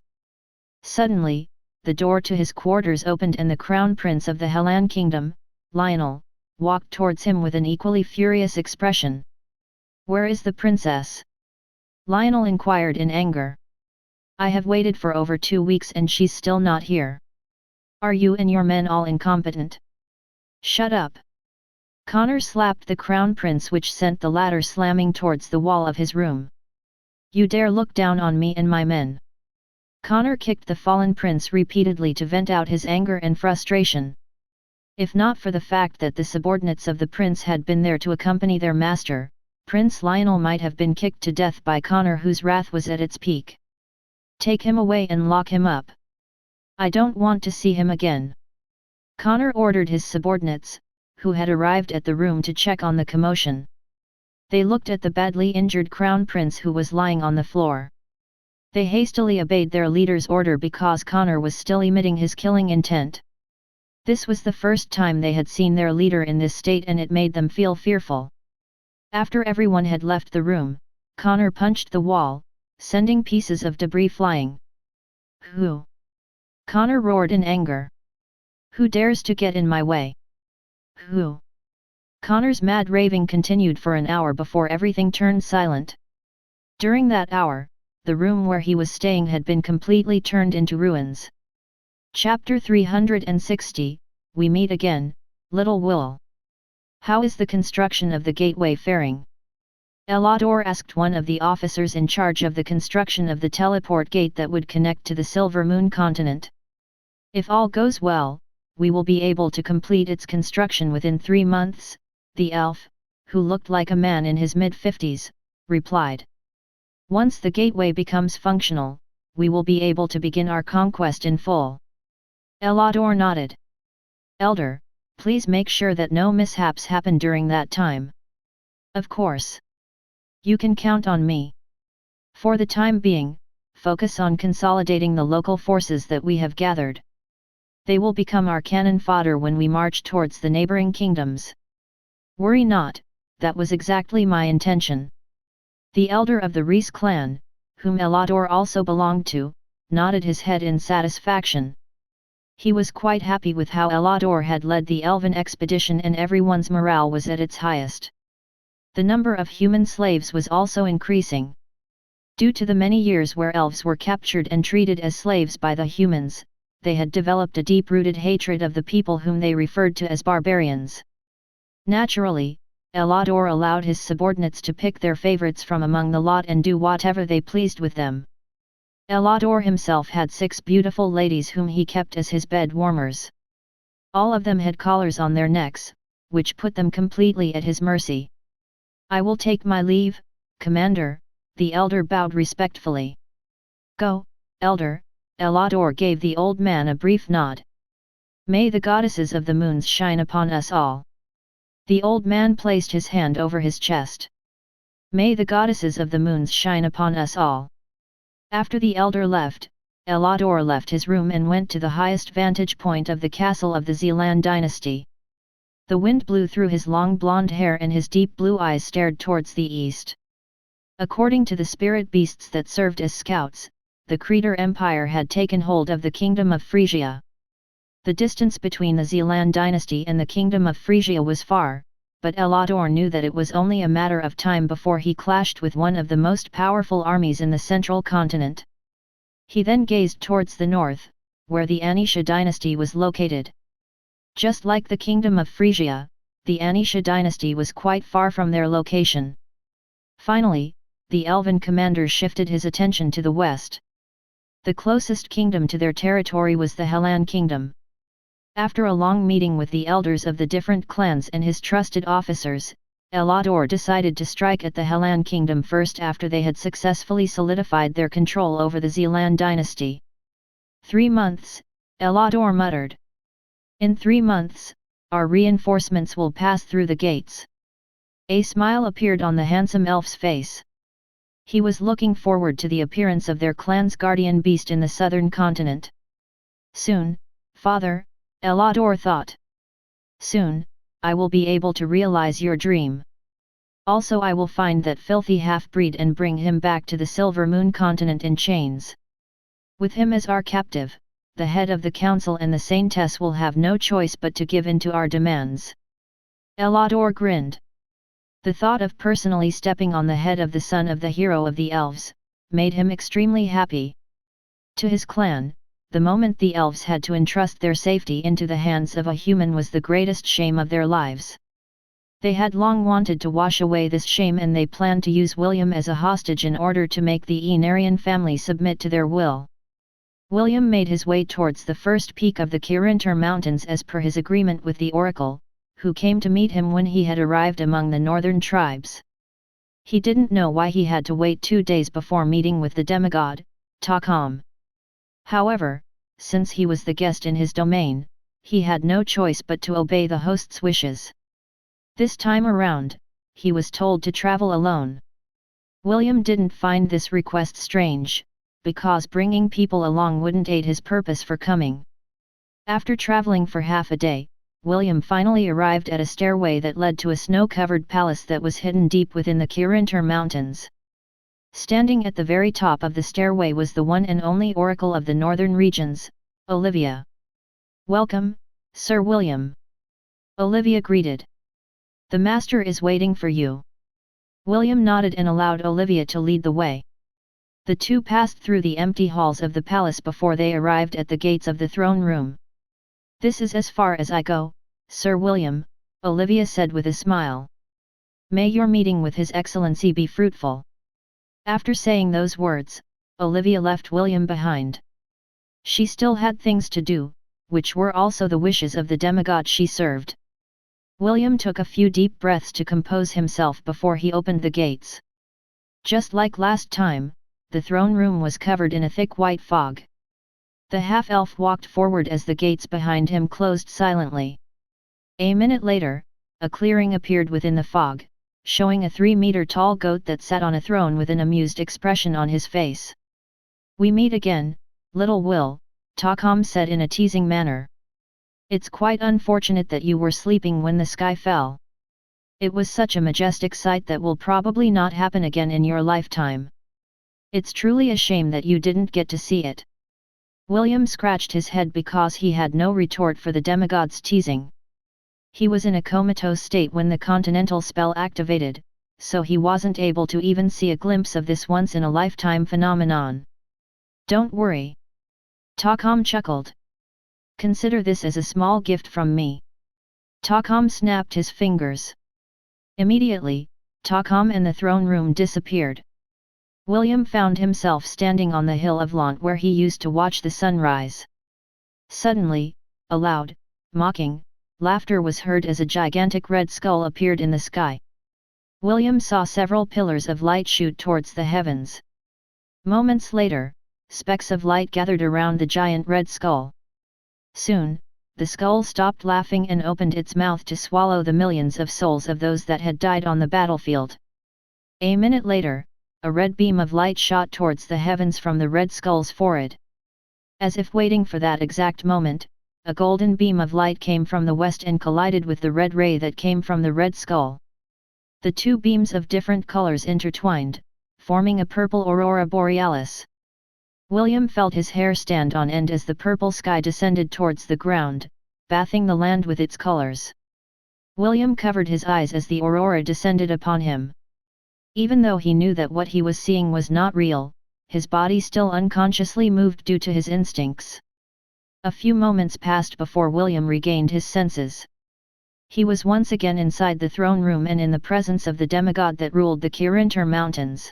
Suddenly, the door to his quarters opened and the Crown Prince of the Hellan Kingdom, Lionel, walked towards him with an equally furious expression. "Where is the princess?" Lionel inquired in anger. "I have waited for over 2 weeks and she's still not here. Are you and your men all incompetent?" "Shut up!" Connor slapped the Crown Prince, which sent the latter slamming towards the wall of his room. "You dare look down on me and my men!" Connor kicked the fallen prince repeatedly to vent out his anger and frustration. If not for the fact that the subordinates of the prince had been there to accompany their master, Prince Lionel might have been kicked to death by Connor, whose wrath was at its peak. "Take him away and lock him up. I don't want to see him again." Connor ordered his subordinates, who had arrived at the room to check on the commotion. They looked at the badly injured Crown Prince who was lying on the floor. They hastily obeyed their leader's order because Connor was still emitting his killing intent. This was the first time they had seen their leader in this state and it made them feel fearful. After everyone had left the room, Connor punched the wall, sending pieces of debris flying. "Who?" Connor roared in anger. "Who dares to get in my way? Who?" Connor's mad raving continued for an hour before everything turned silent. During that hour, the room where he was staying had been completely turned into ruins. Chapter 360, We Meet Again, Little Wool. "How is the construction of the gateway faring?" Elodor asked one of the officers in charge of the construction of the teleport gate that would connect to the Silver Moon continent. "If all goes well, we will be able to complete its construction within 3 months, the elf, who looked like a man in his mid-50s, replied. "Once the gateway becomes functional, we will be able to begin our conquest in full." Ellador nodded. Elder, please make sure that no mishaps happen during that time. Of course. You can count on me. For the time being, focus on consolidating the local forces that we have gathered. They will become our cannon fodder when we march towards the neighboring kingdoms. Worry not, that was exactly my intention. The elder of the Reese clan, whom Ellador also belonged to, nodded his head in satisfaction. He was quite happy with how Ellador had led the elven expedition and everyone's morale was at its highest. The number of human slaves was also increasing. Due to the many years where elves were captured and treated as slaves by the humans, they had developed a deep-rooted hatred of the people whom they referred to as barbarians. Naturally, Ellador allowed his subordinates to pick their favorites from among the lot and do whatever they pleased with them. Ellador himself had 6 beautiful ladies whom he kept as his bed warmers. All of them had collars on their necks, which put them completely at his mercy. I will take my leave, Commander, the elder bowed respectfully. Go, elder, Ellador gave the old man a brief nod. May the goddesses of the moons shine upon us all. The old man placed his hand over his chest. May the goddesses of the moons shine upon us all. After the elder left, Ellador left his room and went to the highest vantage point of the castle of the Zealand dynasty. The wind blew through his long blonde hair and his deep blue eyes stared towards the east. According to the spirit beasts that served as scouts, the Kraetor Empire had taken hold of the kingdom of Frisia. The distance between the Zealand dynasty and the kingdom of Frisia was far, but Ellador knew that it was only a matter of time before he clashed with one of the most powerful armies in the central continent. He then gazed towards the north, where the Anisha dynasty was located. Just like the kingdom of Frisia, the Anisha dynasty was quite far from their location. Finally, the elven commander shifted his attention to the west. The closest kingdom to their territory was the Hellan kingdom. After a long meeting with the elders of the different clans and his trusted officers, Ellador decided to strike at the Hellan kingdom first after they had successfully solidified their control over the Zealand dynasty. 3 months, Ellador muttered. In 3 months, our reinforcements will pass through the gates. A smile appeared on the handsome elf's face. He was looking forward to the appearance of their clan's guardian beast in the southern continent. Soon, father, Ellador thought. Soon, I will be able to realize your dream. Also I will find that filthy half-breed and bring him back to the Silver Moon continent in chains. With him as our captive, the head of the council and the Saintess will have no choice but to give in to our demands. Ellador grinned. The thought of personally stepping on the head of the son of the hero of the elves, made him extremely happy. To his clan, the moment the elves had to entrust their safety into the hands of a human was the greatest shame of their lives. They had long wanted to wash away this shame and they planned to use William as a hostage in order to make the Aenarian family submit to their will. William made his way towards the first peak of the Kirintor mountains as per his agreement with the oracle, who came to meet him when he had arrived among the northern tribes. He didn't know why he had to wait 2 days before meeting with the demigod, Takam. However, since he was the guest in his domain, he had no choice but to obey the host's wishes. This time around, he was told to travel alone. William didn't find this request strange, because bringing people along wouldn't aid his purpose for coming. After traveling for half a day, William finally arrived at a stairway that led to a snow-covered palace that was hidden deep within the Kirintor mountains. Standing at the very top of the stairway was the one and only oracle of the northern regions, Olivia. "Welcome, Sir William." Olivia greeted. "The master is waiting for you." William nodded and allowed Olivia to lead the way. The two passed through the empty halls of the palace before they arrived at the gates of the throne room. "This is as far as I go, Sir William," Olivia said with a smile. "May your meeting with His Excellency be fruitful." After saying those words, Olivia left William behind. She still had things to do, which were also the wishes of the demigod she served. William took a few deep breaths to compose himself before he opened the gates. Just like last time, the throne room was covered in a thick white fog. The half-elf walked forward as the gates behind him closed silently. A minute later, a clearing appeared within the fog, showing a 3-meter-tall goat that sat on a throne with an amused expression on his face. "We meet again, little Will," Takam said in a teasing manner. "It's quite unfortunate that you were sleeping when the sky fell. It was such a majestic sight that will probably not happen again in your lifetime. It's truly a shame that you didn't get to see it." William scratched his head because he had no retort for the demigod's teasing. He was in a comatose state when the continental spell activated, so he wasn't able to even see a glimpse of this once-in-a-lifetime phenomenon. "Don't worry." Takam chuckled. "Consider this as a small gift from me." Takam snapped his fingers. Immediately, Takam and the throne room disappeared. William found himself standing on the hill of Lant where he used to watch the sunrise. Suddenly, a loud, mocking, laughter was heard as a gigantic red skull appeared in the sky. William saw several pillars of light shoot towards the heavens. Moments later, specks of light gathered around the giant red skull. Soon, the skull stopped laughing and opened its mouth to swallow the millions of souls of those that had died on the battlefield. A minute later, a red beam of light shot towards the heavens from the red skull's forehead. As if waiting for that exact moment, a golden beam of light came from the west and collided with the red ray that came from the red skull. The two beams of different colors intertwined, forming a purple aurora borealis. William felt his hair stand on end as the purple sky descended towards the ground, bathing the land with its colors. William covered his eyes as the aurora descended upon him. Even though he knew that what he was seeing was not real, his body still unconsciously moved due to his instincts. A few moments passed before William regained his senses. He was once again inside the throne room and in the presence of the demigod that ruled the Kirintor mountains.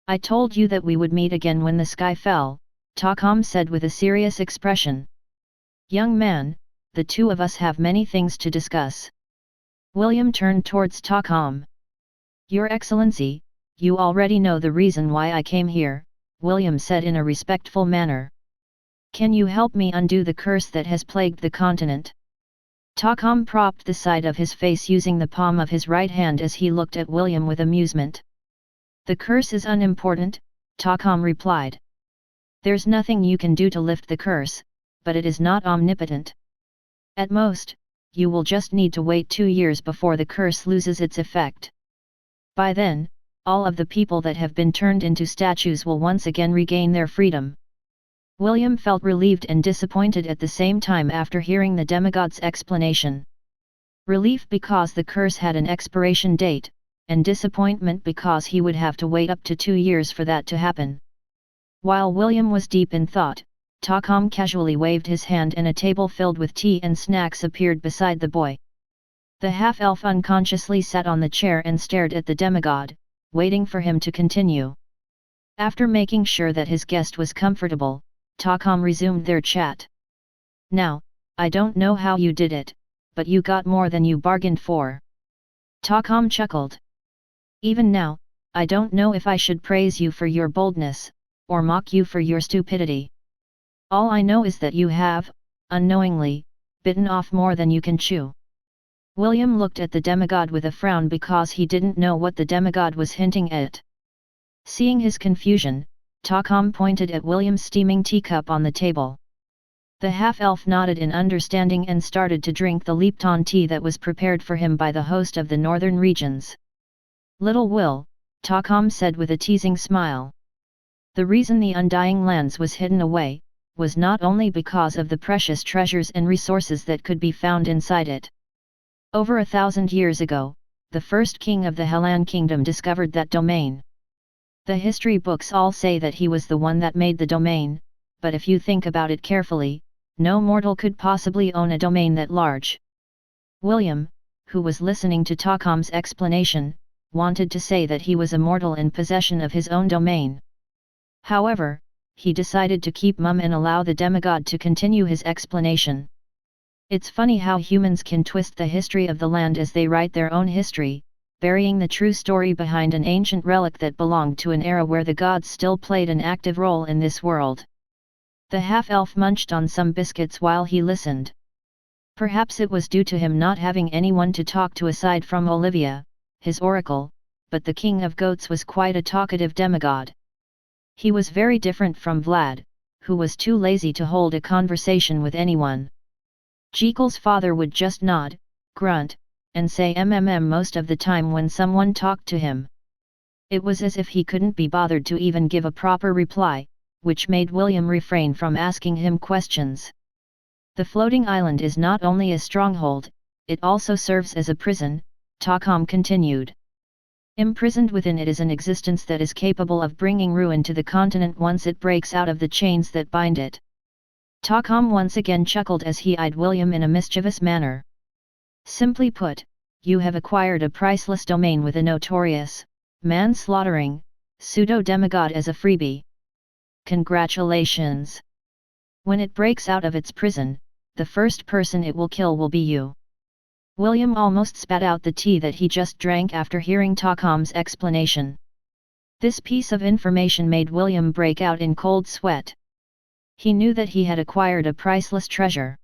"I told you that we would meet again when the sky fell," Takam said with a serious expression. "Young man, the two of us have many things to discuss." William turned towards Takam. "Your Excellency, you already know the reason why I came here," William said in a respectful manner. "Can you help me undo the curse that has plagued the continent?" Takam propped the side of his face using the palm of his right hand as he looked at William with amusement. "The curse is unimportant," Takam replied. "There's nothing you can do to lift the curse, but it is not omnipotent. At most, you will just need to wait 2 years before the curse loses its effect. By then, all of the people that have been turned into statues will once again regain their freedom." William felt relieved and disappointed at the same time after hearing the demigod's explanation. Relief because the curse had an expiration date, and disappointment because he would have to wait up to 2 years for that to happen. While William was deep in thought, Takam casually waved his hand and a table filled with tea and snacks appeared beside the boy. The half-elf unconsciously sat on the chair and stared at the demigod, waiting for him to continue. After making sure that his guest was comfortable, Takam resumed their chat. "Now, I don't know how you did it, but you got more than you bargained for." Takam chuckled. "Even now, I don't know if I should praise you for your boldness, or mock you for your stupidity. All I know is that you have, unknowingly, bitten off more than you can chew." William looked at the demigod with a frown because he didn't know what the demigod was hinting at. Seeing his confusion, Takam pointed at William's steaming teacup on the table. The half-elf nodded in understanding and started to drink the Lipton tea that was prepared for him by the host of the northern regions. "Little Will," Takam said with a teasing smile. The reason the Undying Lands was hidden away, was not only because of the precious treasures and resources that could be found inside it. Over 1,000 years ago, the first king of the Hellan kingdom discovered that domain. The history books all say that he was the one that made the domain, but if you think about it carefully, no mortal could possibly own a domain that large. William, who was listening to Takam's explanation, wanted to say that he was a mortal in possession of his own domain. However, he decided to keep mum and allow the demigod to continue his explanation. It's funny how humans can twist the history of the land as they write their own history, burying the true story behind an ancient relic that belonged to an era where the gods still played an active role in this world. The half-elf munched on some biscuits while he listened. Perhaps it was due to him not having anyone to talk to aside from Olivia, his oracle, but the king of goats was quite a talkative demigod. He was very different from Vlad, who was too lazy to hold a conversation with anyone. Jekyll's father would just nod, grunt, and say most of the time when someone talked to him. It was as if he couldn't be bothered to even give a proper reply, which made William refrain from asking him questions. The floating island is not only a stronghold, it also serves as a prison, Takam continued. Imprisoned within it is an existence that is capable of bringing ruin to the continent once it breaks out of the chains that bind it. Takam once again chuckled as he eyed William in a mischievous manner. Simply put, you have acquired a priceless domain with a notorious, man-slaughtering, pseudo-demigod as a freebie. Congratulations! When it breaks out of its prison, the first person it will kill will be you. William almost spat out the tea that he just drank after hearing Takam's explanation. This piece of information made William break out in cold sweat. He knew that he had acquired a priceless treasure.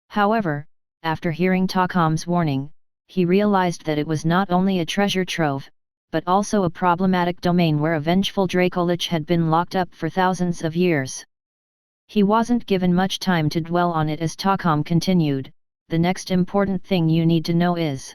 However, after hearing Takam's warning, he realized that it was not only a treasure trove, but also a problematic domain where a vengeful Dracolich had been locked up for thousands of years. He wasn't given much time to dwell on it as Takam continued. The next important thing you need to know is